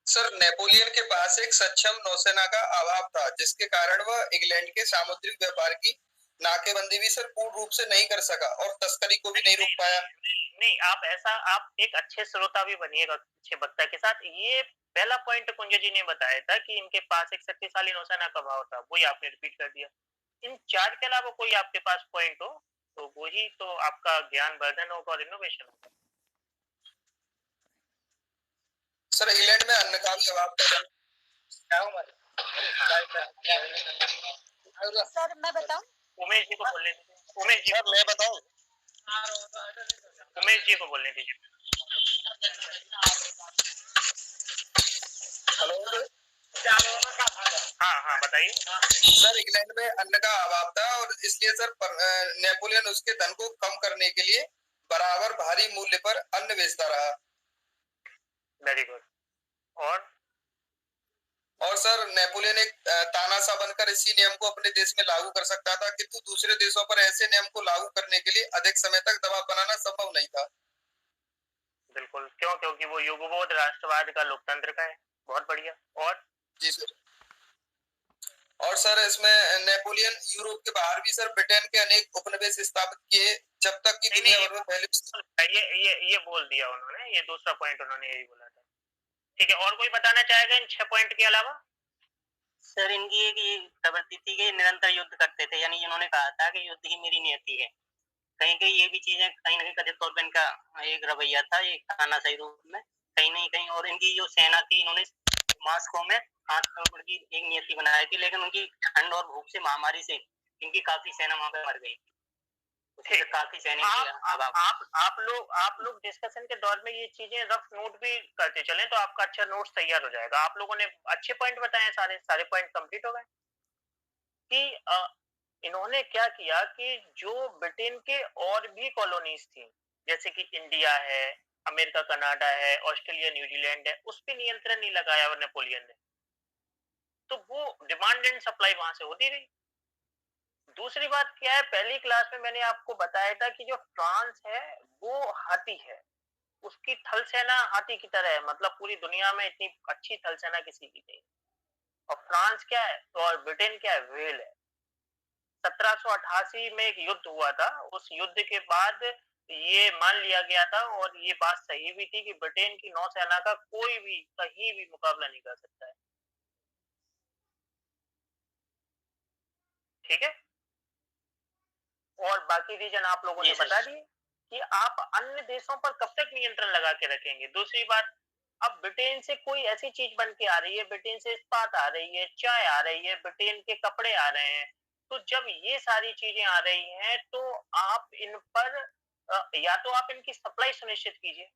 सर, नेपोलियन के पास एक सक्षम नौसेना का अभाव था, जिसके कारण वह इंग्लैंड के सामुद्रिक व्यापार की नाकेबंदी भी सर पूर्ण रूप से नहीं कर सका और तस्करी को भी नहीं रोक पाया। नहीं, आप ऐसा, आप एक अच्छे श्रोता भी बनिएगा अच्छे वक्ता के साथ। ये पहला पॉइंट कुंज जी ने बताया था कि इनके पास एक शक्तिशाली नौसेना का भाव था, वही आपने रिपीट कर दिया। इन 4 के अलावा कोई आपके पास पॉइंट हो तो वही तो आपका ज्ञान वर्धन होगा और इनोवेशन होगा। सर, इंग्लैंड में अन्न का भी अभाव था। सर मैं बताऊं? उमेश जी को बोलने दीजिए। उमेश जी, मैं बताऊं? उमेश जी को बोलने दीजिए। हेलो हाँ हाँ बताइए। सर, इंग्लैंड में अन्न का अभाव था और इसलिए सर नेपोलियन उसके धन को कम करने के लिए बराबर भारी मूल्य पर अन्न बेचता रहा। Very good. और सर, नेपोलियन एक तानाशाह बनकर इसी नियम को अपने देश में लागू कर सकता था, किंतु दूसरे देशों पर ऐसे नियम को लागू करने के लिए अधिक समय तक दबाव बनाना संभव नहीं था। बिल्कुल, क्यों? क्योंकि वो युगबोध राष्ट्रवाद का लोकतंत्र का है। बहुत बढ़िया। और जी सर। और सर, इसमें नेपोलियन यूरोप के बाहर भी सर ब्रिटेन के अनेक उपनिवेश स्थापित किए, जब तक कि दुनिया भर में पहले ये बोल दिया उन्होंने, ये दूसरा पॉइंट उन्होंने यही बोला था। ठीक है, और कोई बताना चाहेगा इन 6 पॉइंट के अलावा? सर इनकी एक ये प्रवृत्ति थी कि निरंतर युद्ध करते थे, यानी इन्होंने कहा था कि युद्ध ही मेरी नियति है। कहीं कहीं ये भी चीजें कहीं ना कहीं कथित तौर पर इनका एक रवैया था, एक तानाशाही रूप में कहीं नहीं कहीं। और इनकी जो सेना थी, इन्होंने मास्को में आत्मनिर्भर की एक नियति बनाई थी, लेकिन उनकी ठंड और भूख से, महामारी से इनकी काफी सेना वहां पे मर गई। काफी सैनिक आप लोग डिस्कशन के दौर में ये चीजें रफ नोट भी करते चलें तो आपका अच्छा नोट्स तैयार हो जाएगा। आप लोगों ने अच्छे पॉइंट बताए, सारे पॉइंट कंप्लीट हो गए कि इन्होंने क्या किया कि जो ब्रिटेन के और भी कॉलोनीज थी, जैसे कि इंडिया है, अमेरिका, कनाडा है, ऑस्ट्रेलिया, न्यूजीलैंड है, उस पर नियंत्रण नहीं लगाया नेपोलियन ने, तो वो डिमांड एंड सप्लाई वहां से होती रही। दूसरी बात क्या है, पहली क्लास में मैंने आपको बताया था कि जो फ्रांस है वो हाथी है, उसकी थल सेना हाथी की तरह है, मतलब पूरी दुनिया में इतनी अच्छी थल सेना किसी की नहीं। और फ्रांस क्या है और ब्रिटेन क्या है, वेल है। 1788 में एक युद्ध हुआ था, उस युद्ध के बाद ये मान लिया गया था और ये बात सही भी थी कि ब्रिटेन की नौसेना का कोई भी कहीं भी मुकाबला नहीं कर सकता है। ठीक है, और बाकी रीजन आप लोगों ने बता दिए कि आप अन्य देशों पर कब तक नियंत्रण लगा के रखेंगे। दूसरी बात, अब ब्रिटेन से कोई ऐसी चीज बन के आ रही है, ब्रिटेन से इस्पात आ रही है, चाय आ रही है, ब्रिटेन के कपड़े आ रहे हैं, तो जब ये सारी चीजें आ रही हैं तो आप इन पर या तो आप इनकी सप्लाई सुनिश्चित कीजिए।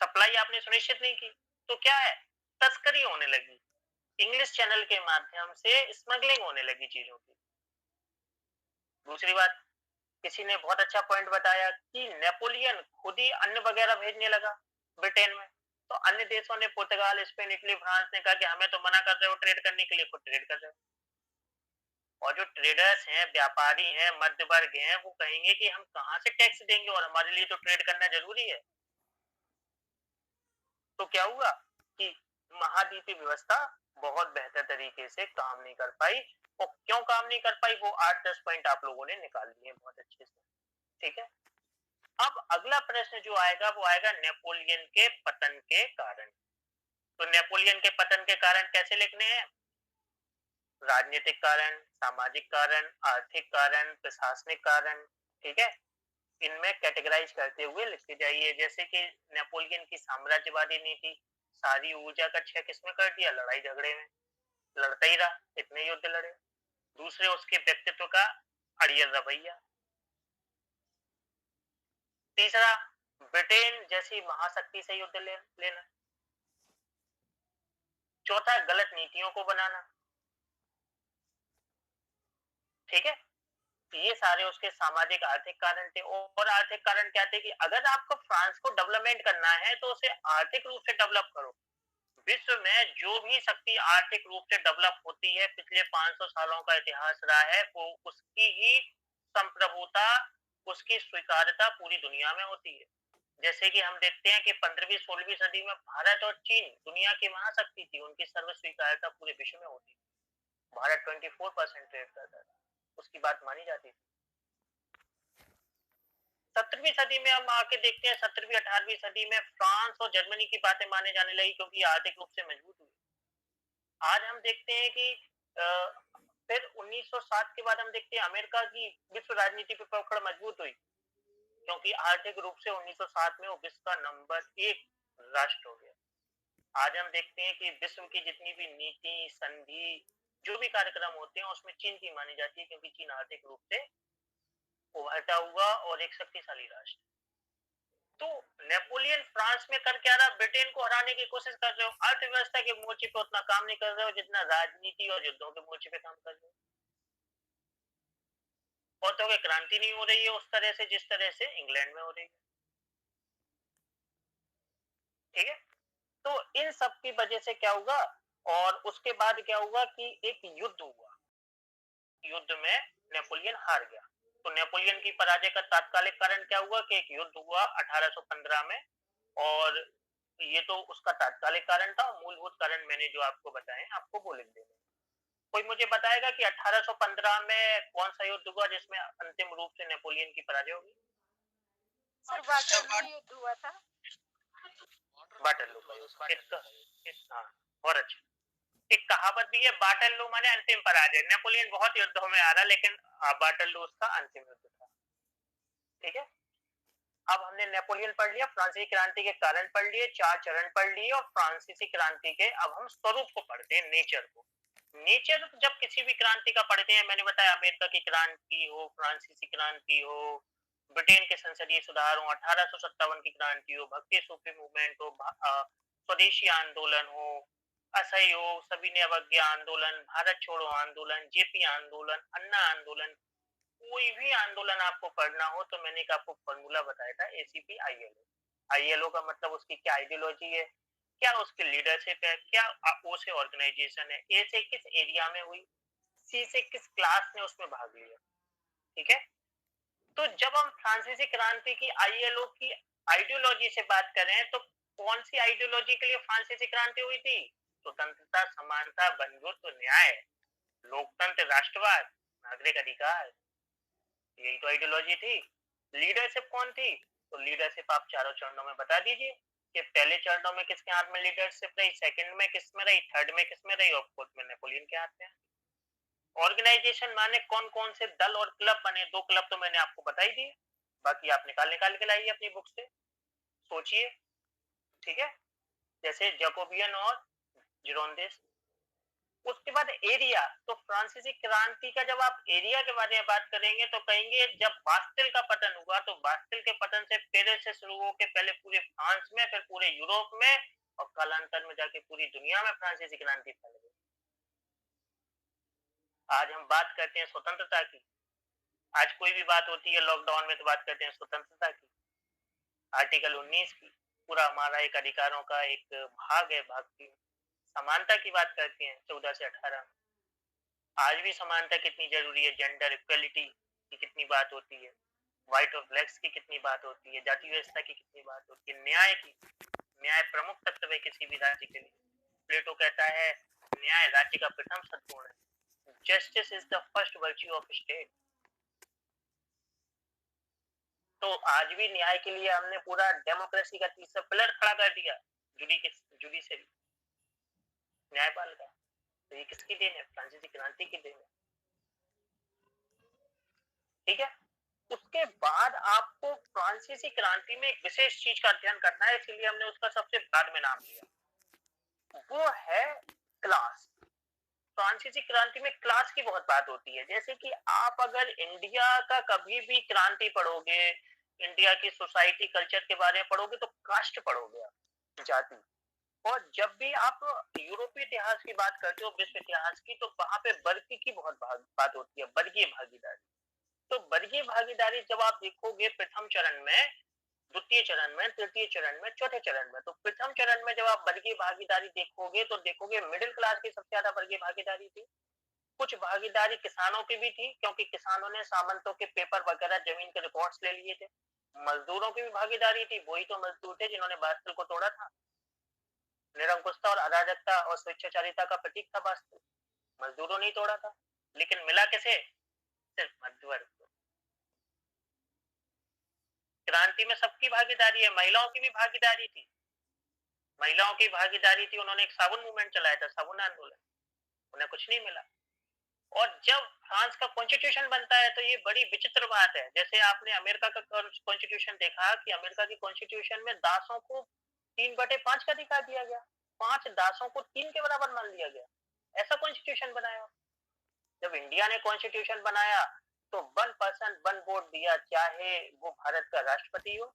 सप्लाई आपने सुनिश्चित नहीं की तो क्या है, तस्करी होने लगी, इंग्लिश चैनल के माध्यम से स्मगलिंग होने लगी चीजों की। दूसरी बात, किसी ने बहुत अच्छा पॉइंट बताया कि नेपोलियन खुद ही अन्न वगैरह भेजने लगा ब्रिटेन में, तो अन्य देशों ने, पुर्तगाल, स्पेन, इटली, फ्रांस ने कहा कि हमें तो मना कर रहे हो ट्रेड करने के लिए, खुद ट्रेड कर रहे हो। और जो ट्रेडर्स हैं, व्यापारी हैं, मध्य वर्ग हैं, वो कहेंगे कि हम कहां से टैक्स देंगे और हमारे लिए तो ट्रेड करना जरूरी है। तो क्या हुआ कि महाद्वीपीय व्यवस्था बहुत बेहतर तरीके से काम नहीं कर पाई। और क्यों काम नहीं कर पाई, वो 8-10 पॉइंट आप लोगों ने निकाल दिए बहुत अच्छे से। ठीक है, अब अगला प्रश्न जो आएगा वो आएगा नेपोलियन के पतन के कारण। तो नेपोलियन के पतन के कारण कैसे लिखने हैं? राजनीतिक कारण, सामाजिक कारण, आर्थिक कारण, प्रशासनिक कारण। ठीक है, इनमें कैटेगराइज करते हुए लिखते जाइए। जैसे कि नेपोलियन की साम्राज्यवादी नीति, सारी ऊर्जा का क्षय किसमें कर दिया, लड़ाई झगड़े में, लड़ता ही रहा, इतने युद्ध लड़े। दूसरे, उसके व्यक्तित्व का अड़ियल रवैया। तीसरा, ब्रिटेन जैसी महाशक्ति से युद्ध लेना। चौथा, गलत नीतियों को बनाना। ठीक है, ये सारे उसके सामाजिक आर्थिक कारण थे। और आर्थिक कारण क्या थे कि अगर आपको फ्रांस को डेवलपमेंट करना है तो उसे आर्थिक रूप से डेवलप करो। विश्व में जो भी शक्ति आर्थिक रूप से डेवलप होती है, पिछले 500 सालों का इतिहास रहा है, वो उसकी ही संप्रभुता, उसकी स्वीकार्यता पूरी दुनिया में होती है। जैसे कि हम देखते हैं कि 15वीं 16वीं सदी में भारत और चीन दुनिया की महाशक्ति थी, उनकी सर्व स्वीकार्यता पूरे विश्व में होती थी। भारत 24% ट्रेड करता था, उसकी बात मानी जाती थी। 17वीं सदी में हम आके देखते हैं, 17वीं 18वीं सदी में फ्रांस और जर्मनी की बातें माने जाने लगी क्योंकि आर्थिक रूप से मजबूत हुई। आज हम देखते हैं कि फिर 1907 के बाद हम देखते हैं अमेरिका की विश्व राजनीति पर पकड़ मजबूत हुई क्योंकि आर्थिक रूप से 1907 में वो विश्व का नंबर 1 राष्ट्र हो गया। आज हम देखते हैं कि विश्व की जितनी भी नीति, संधि, जो भी कार्यक्रम होते हैं उसमें चीन की मानी जाती है क्योंकि चीन आर्थिक रूप से उभरता हुआ और एक शक्तिशाली राष्ट्र। तो नेपोलियन फ्रांस में कर क्या रहा, ब्रिटेन को हराने की कोशिश कर रहे हो। अर्थव्यवस्था के मोर्चे पे उतना काम नहीं कर रहे हो जितना राजनीति और युद्धों के मोर्चे पे काम कर रहे हो। औरतों की क्रांति नहीं हो रही है उस तरह से जिस तरह से इंग्लैंड में हो रही है। ठीक है, तो इन सब की वजह से क्या होगा, और उसके बाद क्या हुआ कि एक युद्ध हुआ, युद्ध में नेपोलियन हार गया। तो नेपोलियन की पराजय का तात्कालिक कारण क्या हुआ कि एक युद्ध हुआ 1815 में, और ये तो उसका तात्कालिक कारण था। मूलभूत कारण मैंने जो आपको बताए आपको वो लिख देने। कोई मुझे बताएगा कि 1815 में कौन सा युद्ध हुआ जिसमें अंतिम रूप से नेपोलियन की पराजय होगी? सर वाटरलू युद्ध हुआ था। वाटरलू का और अच्छा, एक कहावत भी है, वाटरलू माने अंतिम पराजय। नेपोलियन बहुत युद्धों में आ रहा लेकिन वाटरलू उसका अंतिम युद्ध था। ठीक है, अब हमने नेपोलियन पढ़ लिया, फ्रांसीसी क्रांति के कारण पढ़ लिए, 4 चरण पढ़ लिए, और फ्रांसीसी क्रांति के अब हम स्वरूप को पढ़ते हैं, नेचर को। नेचर जब किसी भी क्रांति का पढ़ते हैं, मैंने बताया अमेरिका की क्रांति हो, फ्रांसीसी क्रांति हो, ब्रिटेन के संसदीय सुधार हो, 1857 की क्रांति हो, भक्ति सूफी मूवमेंट हो, स्वदेशी आंदोलन हो, असहयोग, सविनय अवज्ञा आंदोलन, भारत छोड़ो आंदोलन, जेपी आंदोलन, अन्ना आंदोलन, कोई भी आंदोलन आपको पढ़ना हो तो मैंने एक आपको फॉर्मूला बताया था, एसीपी आईएलओ। आईएलओ का मतलब उसकी क्या आइडियोलॉजी है, क्या उसकी लीडरशिप है, क्या ओ से ऑर्गेनाइजेशन है, ए से किस एरिया में हुई, सी से किस क्लास ने उसमें भाग लिया। ठीक है, तो जब हम फ्रांसीसी क्रांति की आईएलओ की आइडियोलॉजी से बात करें तो कौन सी आइडियोलॉजी के लिए फ्रांसीसी क्रांति हुई थी? स्वतंत्रता, समानता, बंधुत्व, न्याय, लोकतंत्र, राष्ट्रवाद, नागरिक अधिकार, यही तो आइडियोलॉजी थी। लीडरशिप कौन थी? तो लीडरशिप आप चारों चरणों में बता दीजिए कि पहले चरणों में किसके हाथ में लीडरशिप रही, सेकंड में किस में रही, थर्ड में किस में रही, और फोर्थ में नेपोलियन के हाथ में। ऑर्गेनाइजेशन माने कौन कौन से दल और क्लब बने, 2 क्लब तो मैंने आपको बता ही दिए, बाकी आप निकाल के लाइए अपनी बुक से, सोचिए। ठीक है, जैसे जैकोबियन और जिरोंदेस। उसके बाद एरिया, तो फ्रांसीसी क्रांति का जब आप एरिया के बारे में बात करेंगे तो कहेंगे जब बास्टिल का पतन हुआ तो बास्टिल के पतन से पेरिस से शुरू होकर पहले पूरे फ्रांस में, फिर पूरे यूरोप में, और कालांतर में जाके पूरी दुनिया में फ्रांसीसी क्रांति फैल गई। आज हम बात करते हैं स्वतंत्रता की, आज कोई भी बात होती है लॉकडाउन में तो बात करते हैं स्वतंत्रता की, आर्टिकल 19 की, पूरा हमारा एक अधिकारों का एक भाग है, भाग की। समानता की बात करते हैं 14 से 18 में, आज भी समानता कितनी जरूरी है, जेंडर इक्वलिटी की कितनी बात होती है, व्हाइट और ब्लैक्स की कितनी बात होती है, जाति व्यवस्था की कितनी बात होती है, न्याय की, न्याय प्रमुख तत्व है किसी भी राज्य के लिए। प्लेटो कहता है न्याय राज्य का प्रथम सद्गुण है, justice is the first virtue of state. तो आज भी न्याय के लिए हमने पूरा डेमोक्रेसी का तीसरा पिलर खड़ा कर दिया, जुडिशरी, न्यायपालिका। तो ये किसकी देन है? फ्रांसीसी क्रांति की देन है। ठीक है, उसके बाद आपको फ्रांसीसी क्रांति में एक विशेष चीज का अध्ययन करना है, इसलिए हमने उसका सबसे बाद में नाम लिया, वो है क्लास। फ्रांसीसी क्रांति में क्लास की बहुत बात होती है। जैसे कि आप अगर इंडिया का कभी भी क्रांति पढ़ोगे, इंडिया की सोसाइटी कल्चर के बारे में पढ़ोगे तो कास्ट पढ़ोगे, जाति। और जब भी आप यूरोपीय इतिहास की बात करते हो, विश्व इतिहास की, तो वहां पे वर्ग की बहुत बात होती है, वर्गीय भागीदारी। तो वर्गीय भागीदारी जब आप देखोगे प्रथम चरण में, द्वितीय चरण में, तृतीय चरण में, चौथे चरण में, तो प्रथम चरण में जब आप वर्गीय भागीदारी देखोगे तो देखोगे मिडिल क्लास की सबसे ज्यादा वर्गीय भागीदारी थी। कुछ भागीदारी किसानों की भी थी, क्योंकि किसानों ने सामंतों के पेपर वगैरह, जमीन के रिकॉर्ड्स ले लिए थे। मजदूरों की भी भागीदारी थी, वही तो मजदूर थे जिन्होंने बास्तिल को तोड़ा था। निरंकुशता और अराजकता और स्वेच्छाचारिता का प्रतीक था बास्तिल, मजदूरों ने तोड़ा था। लेकिन मिला किसे? सिर्फ मध्यवर्ग को। क्रांति में सबकी भागीदारी है, महिलाओं की भी भागीदारी थी, महिलाओं की भागीदारी थी। उन्होंने एक साबुन मूवमेंट चलाया था, साबुन आंदोलन, उन्हें कुछ नहीं मिला। और जब फ्रांस का कॉन्स्टिट्यूशन बनता है तो ये बड़ी विचित्र बात है। जैसे आपने अमेरिका का कॉन्स्टिट्यूशन देखा कि अमेरिका की कॉन्स्टिट्यूशन में दासों को 3/5 का अधिकार दिया गया, 5 दासों को 3 के बराबर मान लिया गया, ऐसा कॉन्स्टिट्यूशन बनाया। जब इंडिया ने कॉन्स्टिट्यूशन बनाया तो 1% 1 वोट दिया, चाहे वो भारत का राष्ट्रपति हो,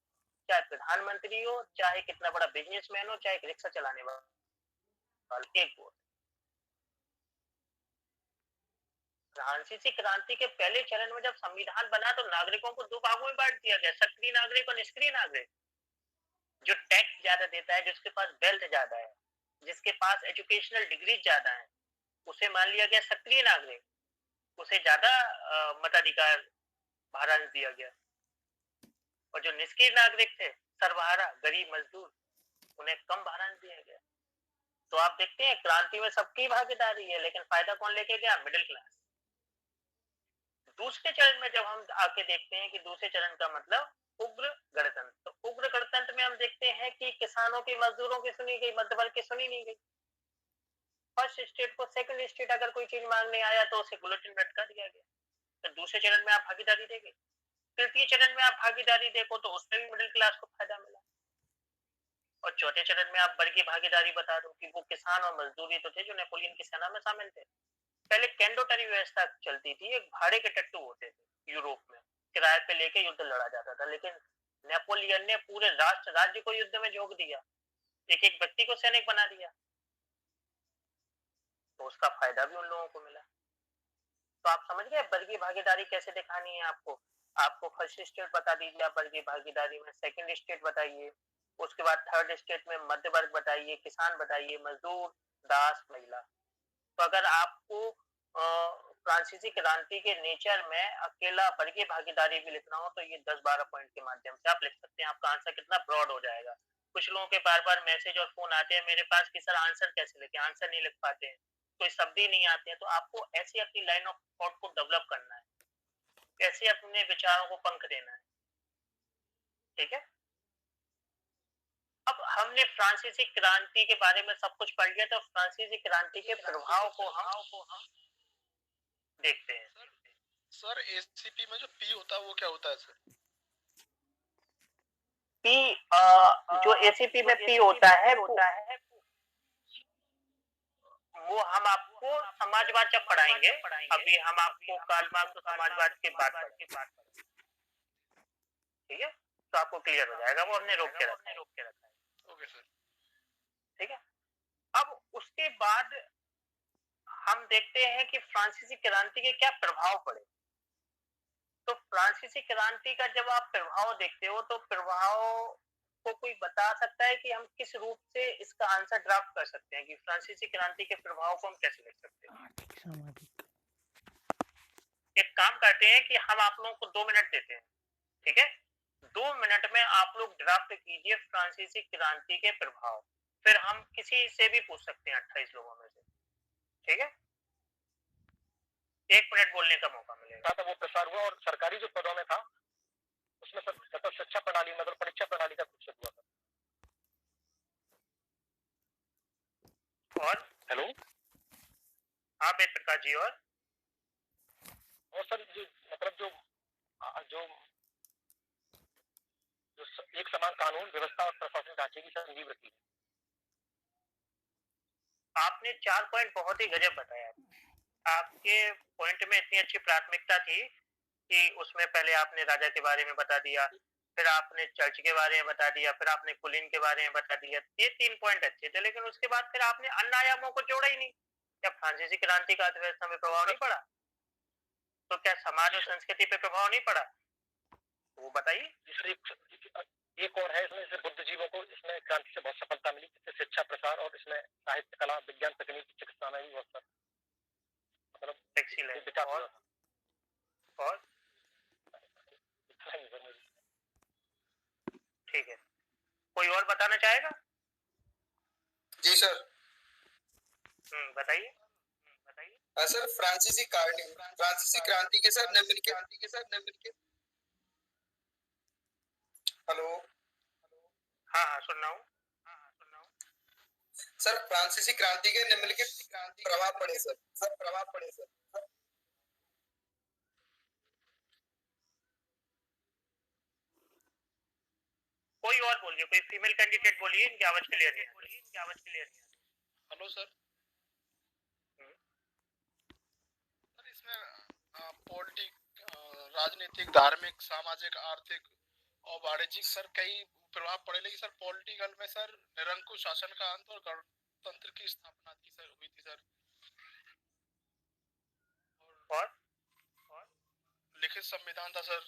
चाहे प्रधानमंत्री हो, चाहे कितना बड़ा बिजनेसमैन हो, चाहे रिक्शा चलाने वाला, एक वोट। फ्रांसीसी क्रांति के पहले चरण में जब संविधान बना तो नागरिकों को 2 भागों में बांट दिया गया, सक्रिय नागरिक और निष्क्रिय नागरिक। जो टैक्स ज्यादा देता है, जिसके पास वेल्थ ज्यादा है, जिसके पास एजुकेशनल डिग्री ज्यादा है, उसे मान लिया गया सक्रिय नागरिक, उसे ज्यादा मताधिकार भारांश दिया गया। और जो निष्क्रिय नागरिक थे, सर्वहारा गरीब मजदूर, उन्हें कम भारांश दिया गया। तो आप देखते हैं क्रांति में सबकी भागीदारी है, लेकिन फायदा कौन लेके गया? Middle class. दूसरे चरण में जब हम आके देखते हैं कि दूसरे चरण का मतलब उग्र गणतंत्र, तो उग्र गणतंत्र में हम देखते हैं कि किसानों की, मजदूरों की सुनी गई, मध्य वर्ग की सुनी नहीं गई। फर्स्ट स्टेट को सेकंड स्टेट अगर कोई चीज मांगने आया तो उसे बुलेटिन में अटका दिया गया। तो दूसरे चरण में आप भागीदारी देंगे। तृतीय चरण में आप भागीदारी देखो तो उसमें भी मिडिल क्लास को फायदा मिला। और चौथे चरण में आप वर्गीय भागीदारी बता दो कि वो किसान और मजदूर ही तो थे जो नेपोलियन की सेना में शामिल थे। पहले कैंडोटरी व्यवस्था चलती थी, एक भाड़े के टट्टू होते थे यूरोप में, किराए पे लेके युद्ध लड़ा जाता था। लेकिन नेपोलियन ने पूरे राष्ट्र राज्य को युद्ध में झोंक दिया, एक एक व्यक्ति को सैनिक बना दिया, तो उसका फायदा भी उन लोगों को मिला। तो आप समझ गए वर्गीय भागीदारी कैसे दिखानी है आपको। आपको फर्स्ट स्टेट बता दीजिए आप वर्गीय भागीदारी में, सेकंड स्टेट बताइए, उसके बाद थर्ड स्टेट में मध्य वर्ग बताइए, किसान बताइए, मजदूर, दास, महिला। तो अगर आपको फ्रांसीसी क्रांति के नेचर में अकेला वर्गीय भागीदारी भी लिखना हो तो ये 10-12 पॉइंट के माध्यम से आप लिख सकते हैं। आपका आंसर कितना ब्रॉड हो जाएगा। कुछ लोगों के बार बार मैसेज और फोन आते हैं मेरे पास कि सर आंसर कैसे लिखें, आंसर नहीं लिख पाते हैं, कोई शब्द ही नहीं आते हैं। तो आपको ऐसे अपनी लाइन ऑफ थॉट को डेवलप करना है, कैसे अपने विचारों को पंख देना है, ठीक है। अब हमने फ्रांसीसी क्रांति के बारे में सब कुछ पढ़ लिया, तो फ्रांसीसी क्रांति के प्रभाव को हम देखते हैं। सर एसीपी में जो पी होता है वो क्या होता है सर? पी जो एसीपी में पी होता है वो हम आपको समाजवाद जब पढ़ाएंगे। अभी हम आपको कार्ल मार्क्स और समाजवाद के बात करेंगे, ठीक है, तो आपको क्लियर हो जाएगा। वो हमने रोक के रखा है। ओके सर, ठीक है। अब उसके बाद हम देखते हैं कि फ्रांसीसी क्रांति के क्या प्रभाव पड़े। तो फ्रांसीसी क्रांति का जब आप प्रभाव देखते हो तो प्रभाव को कोई बता सकता है कि हम किस रूप से इसका आंसर ड्राफ्ट कर सकते हैं कि फ्रांसीसी क्रांति के प्रभाव को हम कैसे लिख सकते हैं। एक काम करते हैं कि हम आप लोगों को 2 मिनट देते हैं, ठीक है। 2 मिनट में आप लोग ड्राफ्ट कीजिए फ्रांसीसी क्रांति के प्रभाव, फिर हम किसी से भी पूछ सकते हैं 28 लोगों में से, ठीक है। 1 मिनट बोलने का मौका मिलेगा। तो वो प्रसार हुआ और सरकारी जो पदों में था उसमें मतलब शिक्षा प्रणाली, मतलब परीक्षा प्रणाली का कुछ हुआ था। और हेलो, हाँ वेद प्रकाश जी। और सर जो मतलब जो एक समान कानून व्यवस्था और प्रशासन ढांचे की सर नींव रखी है। आपने 4 पॉइंट बहुत ही गजब बताया। आपके पॉइंट में इतनी अच्छी प्राथमिकता थी कि उसमें पहले आपने राजा के बारे में बता दिया, फिर आपने चर्च के बारे में बता दिया, फिर आपने कुलीन के बारे में बता दिया। ये 3 पॉइंट अच्छे थे, लेकिन उसके बाद फिर आपने अन्य आयामों को जोड़ा ही नहीं। क्या फ्रांसीसी क्रांति का अर्थव्यवस्था में प्रभाव नहीं पड़ा? तो क्या समाज और संस्कृति पे प्रभाव नहीं पड़ा? वो बताइए। एक और है इसमें, बुद्धिजीवों को इसमें क्रांति से बहुत सफलता मिली, इससे शिक्षा प्रसार और इसमें साहित्य, कला, विज्ञान, तकनीक, चिकित्सा में भी बहुत मतलब एक्सीलेंट। और ठीक है, कोई और बताना चाहेगा? जी सर। बताइए। सर फ्रांसीसी क्रांति के सर निम्नलिखित हेलो। हाँ सुन रहा हूँ। सर फ्रांसीसी क्रांति के निम्नलिखित प्रभाव पड़े सर। कोई और बोलिए, कोई फीमेल कैंडिडेट बोलिए, इनकी आवाज क्लियर नहीं है। Hello sir. सर इसमें पॉलिटिक, राजनीतिक, धार्मिक, सामाजिक, आर्थिक और वाणिज्यिक सर कई प्रभाव पड़े, लेकिन सर पॉलिटिकल में सर निरंकुश शासन का अंत और गणतंत्र की स्थापना थी सर, हुई थी सर। और लिखित संविधान था सर,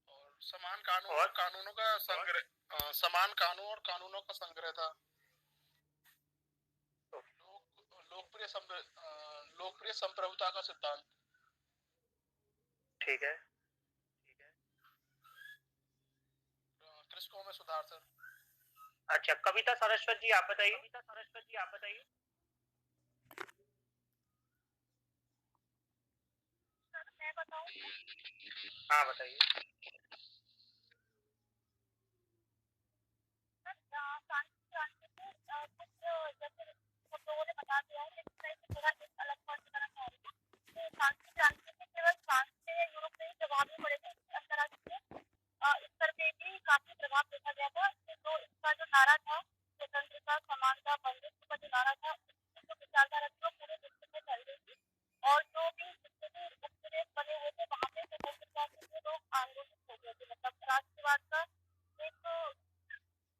और समान कानून और कानूनों का संग्रह, समान कानून और कानूनों का संग्रह था। लोकप्रिय संप्रभुता का सिद्धांत। ठीक है। कृषकों में सुधार सर। अच्छा, कविता सरस्वत जी आप बताइए। मैं बताऊं? हाँ बताइए। कुछ लोगों ने बता दिया है, लेकिन मैं इसे थोड़ा एक अलग पॉइंट करना चाह रही हूँ कि फ्रांसीसी क्रांति से केवल फ्रांस से या यूरोप से ही प्रभाव नहीं पड़े थे, अंतर्राष्ट्रीय स्तर पे भी काफी प्रभाव देखा गया था। तो इसका जो नारा था, स्वतंत्रता, समानता, बंधुत्व का जो नारा था, उसकी जो विचारधारा थी वो पूरे विश्व में फैल गई थी। और जो भी जितने भी उपनिवेश बने हुए थे वहाँ पे स्वतंत्रता के लिए लोग आंदोलित हो गए थे, मतलब राष्ट्रवाद का एक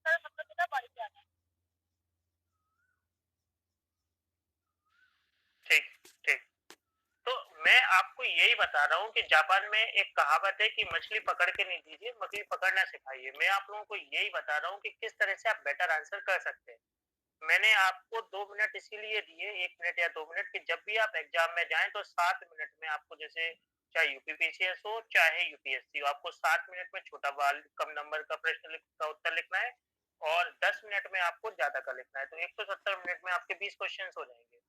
मतलब बढ़ गया था। ठीक। तो मैं आपको यही बता रहा हूँ कि जापान में एक कहावत है कि मछली पकड़ के नहीं दीजिए, मछली पकड़ना सिखाइए। मैं आप लोगों को यही बता रहा हूँ कि किस तरह से आप बेटर आंसर कर सकते हैं। मैंने आपको 2 मिनट इसीलिए दिए, 1 मिनट या 2 मिनट, कि जब भी आप एग्जाम में जाएं तो 7 मिनट में आपको, जैसे चाहे यूपीपीसीएस हो चाहे यूपीएससी हो, आपको 7 मिनट में छोटा वाल कम नंबर का प्रश्न का उत्तर लिखना है और 10 मिनट में आपको ज्यादा का लिखना है। तो 170 मिनट में आपके 20 क्वेश्चन हो जाएंगे।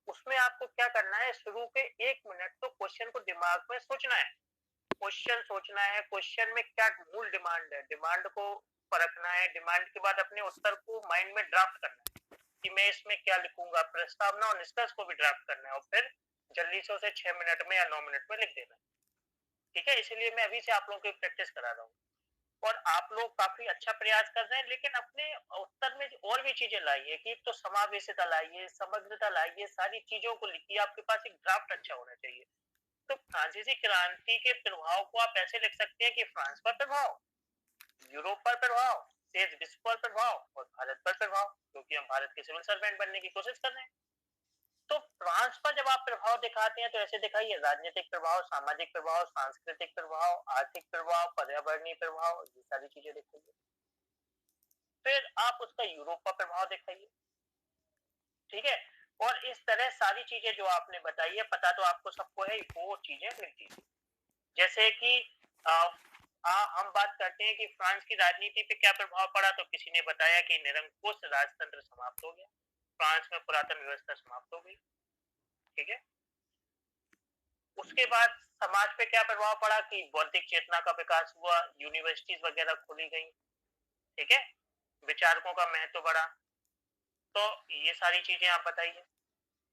उसमें आपको क्या करना है, शुरू के 1 मिनट तो क्वेश्चन को दिमाग में सोचना है। क्वेश्चन में क्या मूल डिमांड है, डिमांड को परखना है। डिमांड के बाद अपने उत्तर को माइंड में ड्राफ्ट करना है कि मैं इसमें क्या लिखूंगा। प्रस्तावना और निष्कर्ष को भी ड्राफ्ट करना है और फिर जल्दी से उसे 6 मिनट में या 9 मिनट में लिख देना है। ठीक है, इसलिए मैं अभी से आप लोगों की प्रैक्टिस करा रहा हूँ और आप लोग काफी अच्छा प्रयास कर रहे हैं। लेकिन अपने उत्तर में और भी चीजें लाइए कि तो समावेशिता लाइए, समग्रता लाइए, सारी चीजों को लिखिए। आपके पास एक ड्राफ्ट अच्छा होना चाहिए। तो फ्रांसीसी क्रांति के प्रभाव को आप ऐसे लिख सकते हैं कि फ्रांस पर प्रभाव, यूरोप पर प्रभाव, शेष विश्व पर प्रभाव और भारत पर प्रभाव, क्योंकि हम भारत के सिविल सर्वेंट बनने की कोशिश कर रहे हैं। तो फ्रांस पर जब आप प्रभाव दिखाते हैं तो ऐसे दिखाइए: राजनीतिक प्रभाव, सामाजिक प्रभाव, सांस्कृतिक प्रभाव, आर्थिक प्रभाव, पर्यावरणीय प्रभाव, ये सारी चीजें दिखाइए। फिर आप उसका यूरोप पर प्रभाव दिखाइए। ठीक है, और इस तरह सारी चीजें जो आपने बताई है, पता तो आपको सबको है, वो चीजें लिख दीजिए। जैसे कि हम बात करते हैं कि फ्रांस की राजनीति पे क्या प्रभाव पड़ा, तो किसी ने बताया कि निरंकुश राजतंत्र समाप्त हो गया, फ्रांस में पुरातन व्यवस्था समाप्त हो गई। ठीक है, उसके बाद समाज पे क्या प्रभाव पड़ा कि बौद्धिक चेतना का विकास हुआ, यूनिवर्सिटीज वगैरह खोली गई। ठीक है, विचारकों का महत्व बढ़ा। तो ये सारी चीजें आप बताइए।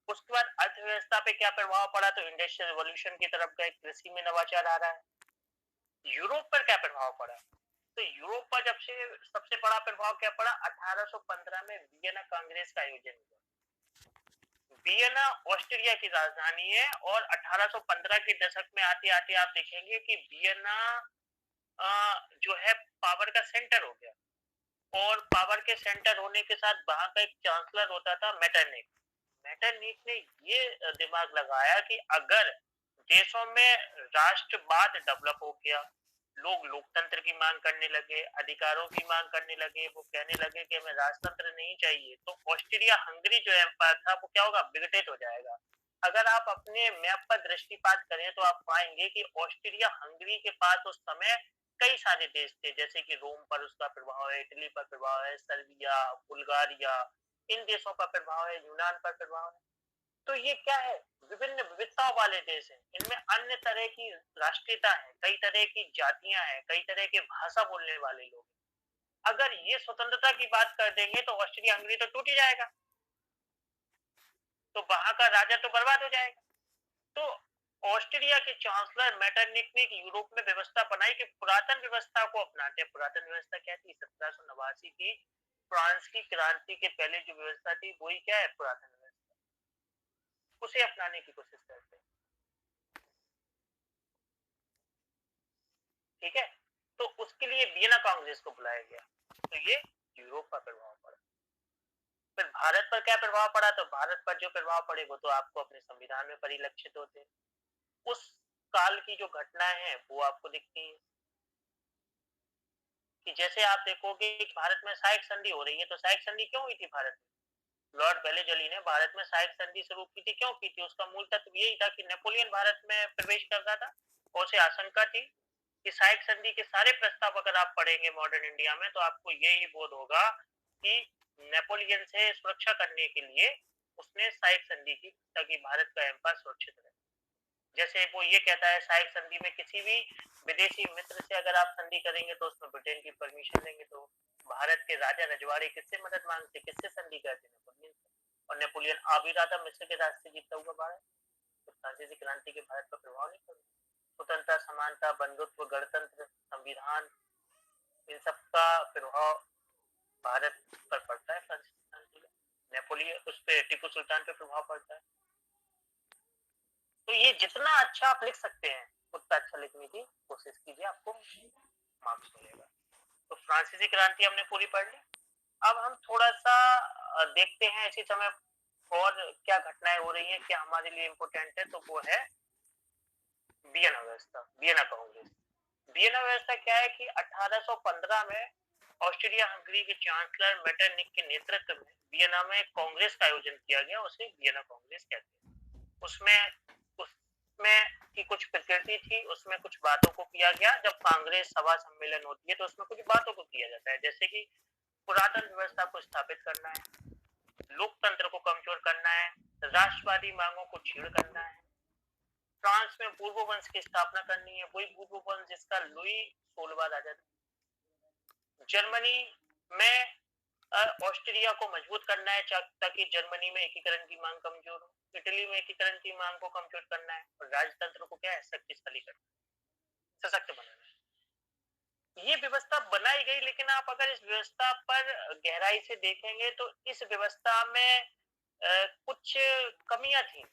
उसके बाद अर्थव्यवस्था पे क्या प्रभाव पड़ा, तो इंडस्ट्रियल रिवॉल्यूशन की तरफ गए, कृषि में नवाचार आ रहा है। यूरोप पर क्या प्रभाव पड़ा, तो यूरोप पर जब से सबसे बड़ा प्रभाव क्या पड़ा, 1815 में वियना कांग्रेस का आयोजन हुआ। वियना ऑस्ट्रिया की राजधानी है और 1815 के दशक में आते आते आप देखेंगे कि वियना जो है पावर का सेंटर हो गया और पावर के सेंटर होने के साथ वहां का एक चांसलर होता था मेटरनिक। मेटरनिक ने ये दिमाग लगाया कि अगर देशों में राष्ट्रवाद डेवलप हो गया, लोग लोकतंत्र की मांग करने लगे, अधिकारों की मांग करने लगे, वो कहने लगे कि हमें राजतंत्र नहीं चाहिए, तो ऑस्ट्रिया हंगरी जो एम्पायर था वो क्या होगा, बिगटेड हो जाएगा। अगर आप अपने मैप पर दृष्टिपात करें तो आप पाएंगे कि ऑस्ट्रिया हंगरी के पास उस समय कई सारे देश थे, जैसे कि रोम पर उसका प्रभाव है, इटली पर प्रभाव है, सर्बिया, बुल्गारिया, इन देशों पर प्रभाव है, यूनान पर प्रभाव है। तो ये क्या है, विभिन्न विविधताओं वाले देश हैं, इनमें अन्य तरह की राष्ट्रीयता है, कई तरह की जातियां हैं, कई तरह के भाषा बोलने वाले लोग। अगर ये स्वतंत्रता की बात कर देंगे तो ऑस्ट्रिया हंगरी तो टूट ही जाएगा, तो वहां का राजा तो बर्बाद हो जाएगा। तो ऑस्ट्रिया के चांसलर मेटरनिक ने यूरोप में व्यवस्था बनाई कि पुरातन व्यवस्था को अपनाते हैं। पुरातन व्यवस्था क्या थी, 1789 की फ्रांस की क्रांति के पहले जो व्यवस्था थी वही क्या है, पुरातन व्यवस्था, उसे अपनाने की कोशिश करते हैं। ठीक है, तो उसके लिए वियना कांग्रेस को बुलाया गया। तो ये यूरोप पर प्रभाव पड़ा। फिर भारत पर क्या प्रभाव पड़ा, तो भारत पर जो प्रभाव पड़े वो तो आपको अपने संविधान में परिलक्षित होते हैं। उस काल की जो घटनाएं हैं वो आपको दिखती हैं कि जैसे आप देखोगे कि भारत में सहायक संधि हो रही है, तो सहायक संधि क्यों हुई थी भारत में? लॉर्ड वेलेजली ने भारत में सहायक संधि शुरू की थी, क्यों की थी? उसका मूल तत्व यही था कि नेपोलियन भारत में प्रवेश कर रहा था और उसे आशंका थी कि सहायक संधि के सारे प्रस्ताव अगर आप पढ़ेंगे मॉडर्न इंडिया में तो आपको यही बोध होगा कि नेपोलियन से सुरक्षा करने के लिए उसने सहायक संधि की ताकि भारत का एम्पायर सुरक्षित रहे। जैसे वो ये कहता है सहायक संधि में किसी भी विदेशी मित्र से अगर आप संधि करेंगे तो उसमें ब्रिटेन की परमिशन लेंगे। तो भारत के राजा रजवाड़े किससे मदद मांगते, किससे संधि करते, नेपोलियन से। और नेपोलियन आ भी रहा था मिस्र के रास्ते जीतता हुआ भारत, तो फ्रांसीसी क्रांति के भारत पर प्रभाव नहीं पड़ा। स्वतंत्रता, समानता, बंधुत्व, गणतंत्र, संविधान, इन सब का प्रभाव भारत पर पड़ता है फ्रांसीसी क्रांति का। नेपोलियन उस पर टीपू सुल्तान पे प्रभाव पड़ता है। तो ये जितना अच्छा आप लिख सकते हैं उतना अच्छा लिखने की कोशिश कीजिए, आपको मार्क्स मिलेगा। तो फ्रांसीसी क्रांति हमने पूरी पढ़ ली। अब हम थोड़ा सा देखते हैं इसी समय और क्या घटनाएं हो रही हैं, क्या हमारे लिए इम्पोर्टेंट है। तो वो है वियना व्यवस्था, वियना कांग्रेस। वियना व्यवस्था क्या है कि 1815 में ऑस्ट्रिया हंगरी के चांसलर मेटरनिक के नेतृत्व में वियना में कांग्रेस का आयोजन किया गया, उसे वियना कांग्रेस कहते हैं। उसमें की कुछ प्रकृति थी, उसमें कुछ बातों को किया गया। जब कांग्रेस सभा सम्मेलन होती है तो उसमें कुछ बातों को किया जाता है, जैसे कि पुरातन व्यवस्था को स्थापित करना है, लोकतंत्र को कमजोर करना है, राष्ट्रवादी मांगों को छीड़ करना है, फ्रांस में पूर्व वंश की स्थापना करनी है, वही पूर्व वंश जिसका लुई 16वां राजा था। जर्मनी में ऑस्ट्रिया को मजबूत करना है ताकि जर्मनी में एकीकरण की मांग कमजोर हो। इटली में एकीकरण की मांग को कमजोर करना है और राजतंत्र को क्या है, शक्तिशाली करना है, सशक्त बनाना है। ये व्यवस्था बनाई गई, लेकिन आप अगर इस व्यवस्था पर गहराई से देखेंगे तो इस व्यवस्था में कुछ कमियां थी।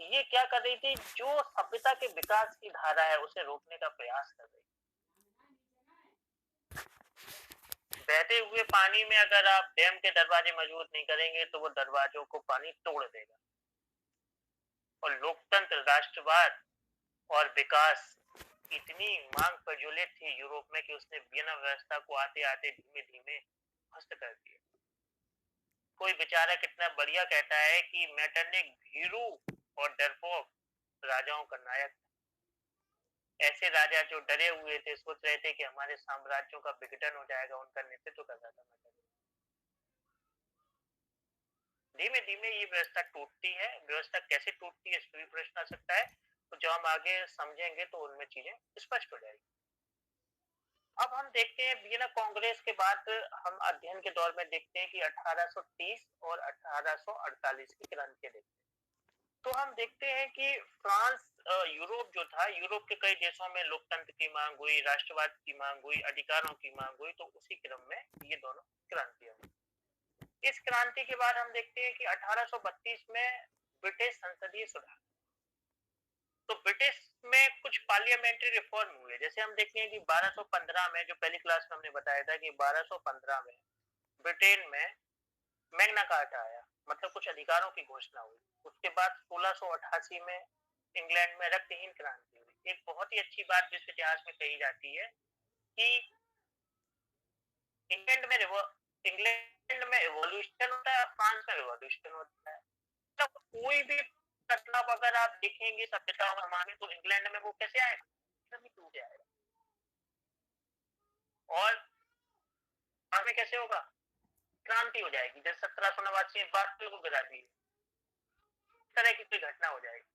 ये क्या कर रही थी, जो सभ्यता के विकास की धारा है उसे रोकने का प्रयास कर रही। बहते हुए पानी में अगर आप डैम के दरवाजे मजबूत नहीं करेंगे तो वो दरवाजों को पानी तोड़ देगा। और लोकतंत्र, राष्ट्रवाद और विकास इतनी मांग प्रज्वलित थी यूरोप में कि उसने वियना व्यवस्था को आते आते धीमे धीमे ध्वस्त कर दिया। कोई बेचारा कितना बढ़िया कहता है कि मेटरनिक भीरू और डरपोक राजाओं का नायक, ऐसे राजा जो डरे हुए थे, सोच रहे थे कि हमारे साम्राज्यों का विघटन हो जाएगा, उनका नेतृत्व कर रहा था मेटरनिक। धीमे धीमे ये व्यवस्था टूटती है। व्यवस्था कैसे टूटती है इस पर भी प्रश्न आ सकता है, तो जब हम आगे समझेंगे तो उनमें चीजें स्पष्ट हो जाएगी। अब हम देखते हैं वियना कांग्रेस के बाद हम अध्ययन के दौर में देखते हैं कि 1830 और 1848 की क्रांति देखते हैं। तो हम देखते हैं कि फ्रांस, यूरोप जो था, यूरोप के कई देशों में लोकतंत्र की मांग हुई, राष्ट्रवाद की मांग हुई, अधिकारों की मांग हुई। तो उसी क्रम में ये दोनों क्रांतियां हुई। इस क्रांति के बाद हम देखते हैं कि 1832 में ब्रिटिश संसदीय सुधार, तो ब्रिटिश में कुछ पार्लियामेंट्री रिफॉर्म हुए। जैसे हम देखते हैं कि 1215 में, जो पहली क्लास में हमने बताया था कि 1215 में ब्रिटेन में मैग्ना कार्टा आया, मतलब कुछ अधिकारों की घोषणा हुई। उसके बाद 1688 में इंग्लैंड में रक्तहीन क्रांति हुई। एक बहुत ही अच्छी बात विश्व इतिहास में कही जाती है कि इंग्लैंड में एवोल्यूशन होता है, फ्रांस में रिवॉल्यूशन होता है। तब कोई भी मतलब अगर आप देखेंगे सभ्यता और समाज में, तो इंग्लैंड में वो कैसे आएगा, टूट जाएगा। और फ्रांस में कैसे होगा, क्रांति हो जाएगी, जैसे 1789 में बास्टिल को गिरा दी, इस तरह की कोई घटना हो जाएगी।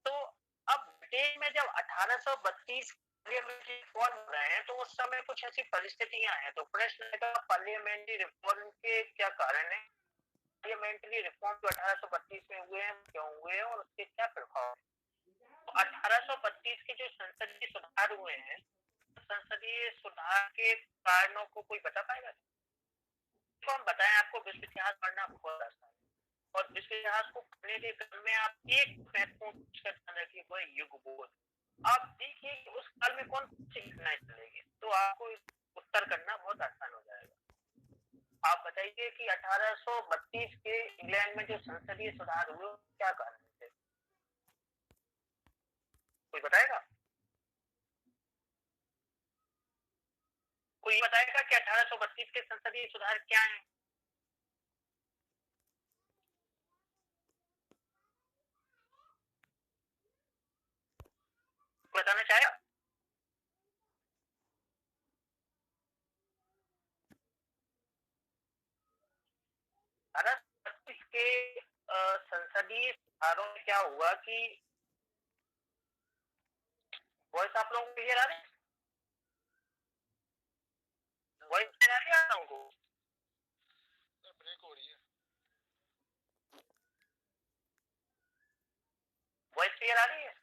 तो अब ब्रिटेन में जब 1832 पार्लियामेंट्री रिफॉर्म हो रहे हैं, तो उस समय कुछ ऐसी परिस्थितियां हैं। तो प्रश्न है पार्लियामेंट्री रिफॉर्म के क्या कारण है, पार्लियामेंट्री रिफॉर्म जो 1832 में हुए हैं क्यों हुए हैं और उसके क्या प्रभाव है। तो 1832 के जो संसदीय सुधार हुए हैं, संसदीय सुधार के कारणों को कोई बता पाएगा? तो हम बताएं, आपको विश्व इतिहास पढ़ना बहुत आसान है, और विश्व इतिहास को पढ़ने के क्रम में आप एक महत्वपूर्ण ध्यान रखिए, वो युग बोध। आप देखिए कि उस काल में कौन सी घटनाएं चलेगी, तो आपको उत्तर करना बहुत आसान हो जाएगा। आप बताइए कि 1832 के इंग्लैंड में जो संसदीय सुधार हुए, क्या कारण थे, कोई बताएगा? कोई बताएगा कि 1832 के संसदीय सुधार क्या हैं? बताना चाहेगा? के संसदीय सुधारों में क्या हुआ कि वॉइस आप लोगों को क्लियर आ रही है? वॉइस क्लियर आ रही है आप लोगों को? ब्रेक हो रही है। वॉइस क्लियर आ रही है?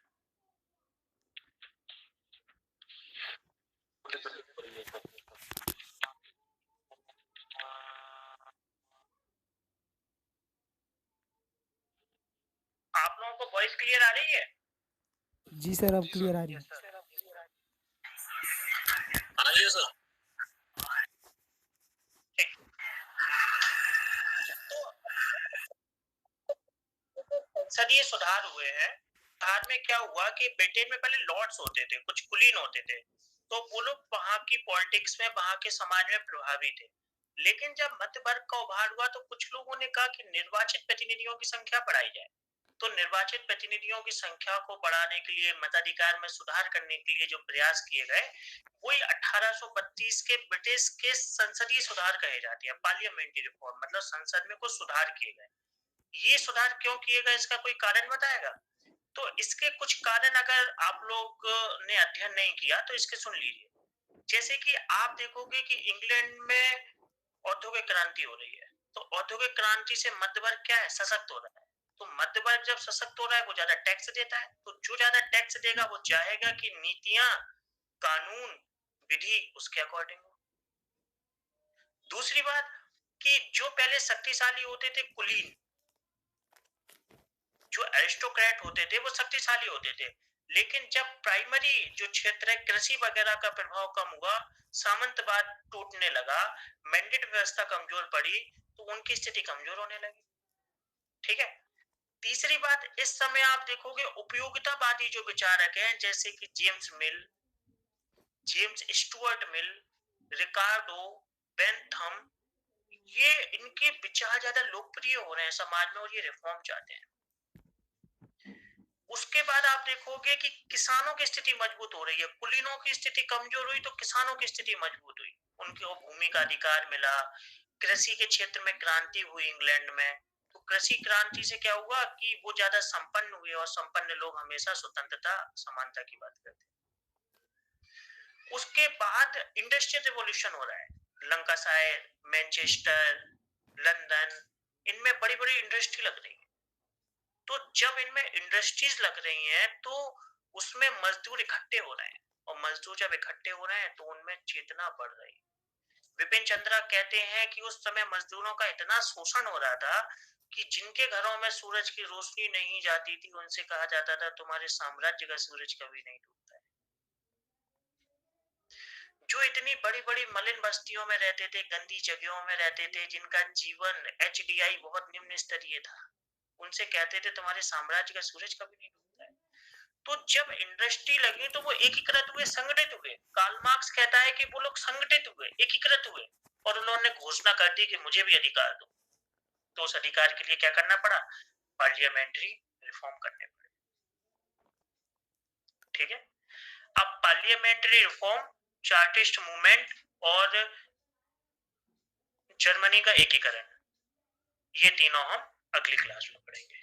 आप लोगों को वॉइस क्लियर आ रही है? जी सर, अब क्लियर आ रही है। आइए सर। संसदीय सुधार हुए हैं। सुधार में क्या हुआ कि ब्रिटेन में पहले लॉर्ड्स होते थे, कुछ कुलीन होते थे, तो वो लोग वहां की पॉलिटिक्स में, वहां के समाज में प्रभावी थे। लेकिन जब मध्य वर्ग का उभार हुआ, तो कुछ लोगों ने कहा कि निर्वाचित प्रतिनिधियों की संख्या बढ़ाई जाए। तो निर्वाचित प्रतिनिधियों की संख्या को बढ़ाने के लिए, मताधिकार में सुधार करने के लिए जो प्रयास किए गए, वही 1832 के ब्रिटिश के संसदीय सुधार कहे जाते हैं, पार्लियामेंट्री रिफॉर्म, मतलब संसद में कुछ सुधार किए गए। ये सुधार क्यों किए गए, इसका कोई कारण बताएगा? तो इसके कुछ कारण अगर आप लोग ने अध्ययन नहीं किया तो इसके सुन लीजिए। जैसे कि आप देखोगे कि इंग्लैंड में औद्योगिक क्रांति हो रही है, तो औद्योगिक क्रांति से मध्य वर्ग क्या है, सशक्त हो रहा है। तो मध्य वर्ग जब सशक्त हो रहा है, वो ज्यादा टैक्स देता है, तो जो ज्यादा टैक्स देगा वो चाहेगा कि नीतियां, कानून, विधि उसके अकॉर्डिंग हो। दूसरी बात कि जो पहले शक्तिशाली होते थे कुलीन, जो एरिस्टोक्रेट होते थे, वो शक्तिशाली होते थे। लेकिन जब प्राइमरी जो क्षेत्र है, कृषि वगैरह का प्रभाव कम हुआ, सामंतवाद टूटने लगा, मैंडेट व्यवस्था कमजोर पड़ी, तो उनकी स्थिति कमजोर होने लगी। ठीक है। तीसरी बात, इस समय आप देखोगे उपयोगितावादी जो विचारक हैं, जैसे कि James Mill, James Stuart Mill, Ricardo, Bentham, ये इनके विचार ज्यादा लोकप्रिय हो रहे हैं समाज में, और ये रिफॉर्म चाहते हैं। उसके बाद आप देखोगे कि किसानों की स्थिति मजबूत हो रही है। कुलीनों की स्थिति कमजोर हुई तो किसानों की स्थिति मजबूत हुई, उनको भूमि का अधिकार मिला, कृषि के क्षेत्र में क्रांति हुई इंग्लैंड में। तो कृषि क्रांति से क्या हुआ कि वो ज्यादा संपन्न हुए, और संपन्न लोग हमेशा स्वतंत्रता, समानता की बात करते हैं। उसके बाद इंडस्ट्रियल रिवॉल्यूशन हो रहा है, लंकाशायर, मैनचेस्टर, लंदन, इनमें बड़ी बड़ी इंडस्ट्री लग रही है। तो जब इनमें इंडस्ट्रीज लग रही हैं, तो उसमें मजदूर इकट्ठे हो रहे हैं, और मजदूर जब इकट्ठे हो रहे हैं तो उनमें चेतना बढ़ रही है। विपिन चंद्रा कहते हैं कि उस समय मजदूरों का इतना शोषण हो रहा था कि जिनके घरों में सूरज की रोशनी नहीं जाती थी उनसे कहा जाता था तुम्हारे साम्राज्य का सूरज कभी नहीं डूबता है। जो इतनी बड़ी बड़ी मलिन बस्तियों में रहते थे, गंदी जगहों में रहते थे, जिनका जीवन HDI बहुत निम्न स्तरीय था, उनसे कहते थे तुम्हारे साम्राज्य का सूरज कभी नहीं डूबता है। तो जब इंडस्ट्री लगी तो वो एकीकृत हुए, संगठित हुए। कार्ल मार्क्स कहता है कि वो लोग संगठित हुए, एकीकृत हुए और उन्होंने घोषणा कर दी कि मुझे भी अधिकार दो। तो उस अधिकार के लिए क्या करना पड़ा? पार्लियामेंट्री रिफॉर्म करने पड़े। ठीक है, अब पार्लियामेंट्री रिफॉर्म, चार्टिस्ट मूवमेंट और जर्मनी का एकीकरण, ये तीनों हम अगली क्लास में पढ़ेंगे।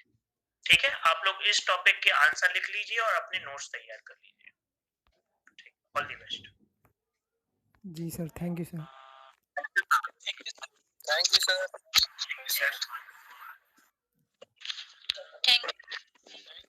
ठीक है, आप लोग इस टॉपिक के आंसर लिख लीजिए और अपने नोट्स तैयार कर लीजिए। ठीक, ऑल द बेस्ट। जी sir, thank you sir. Thank you sir.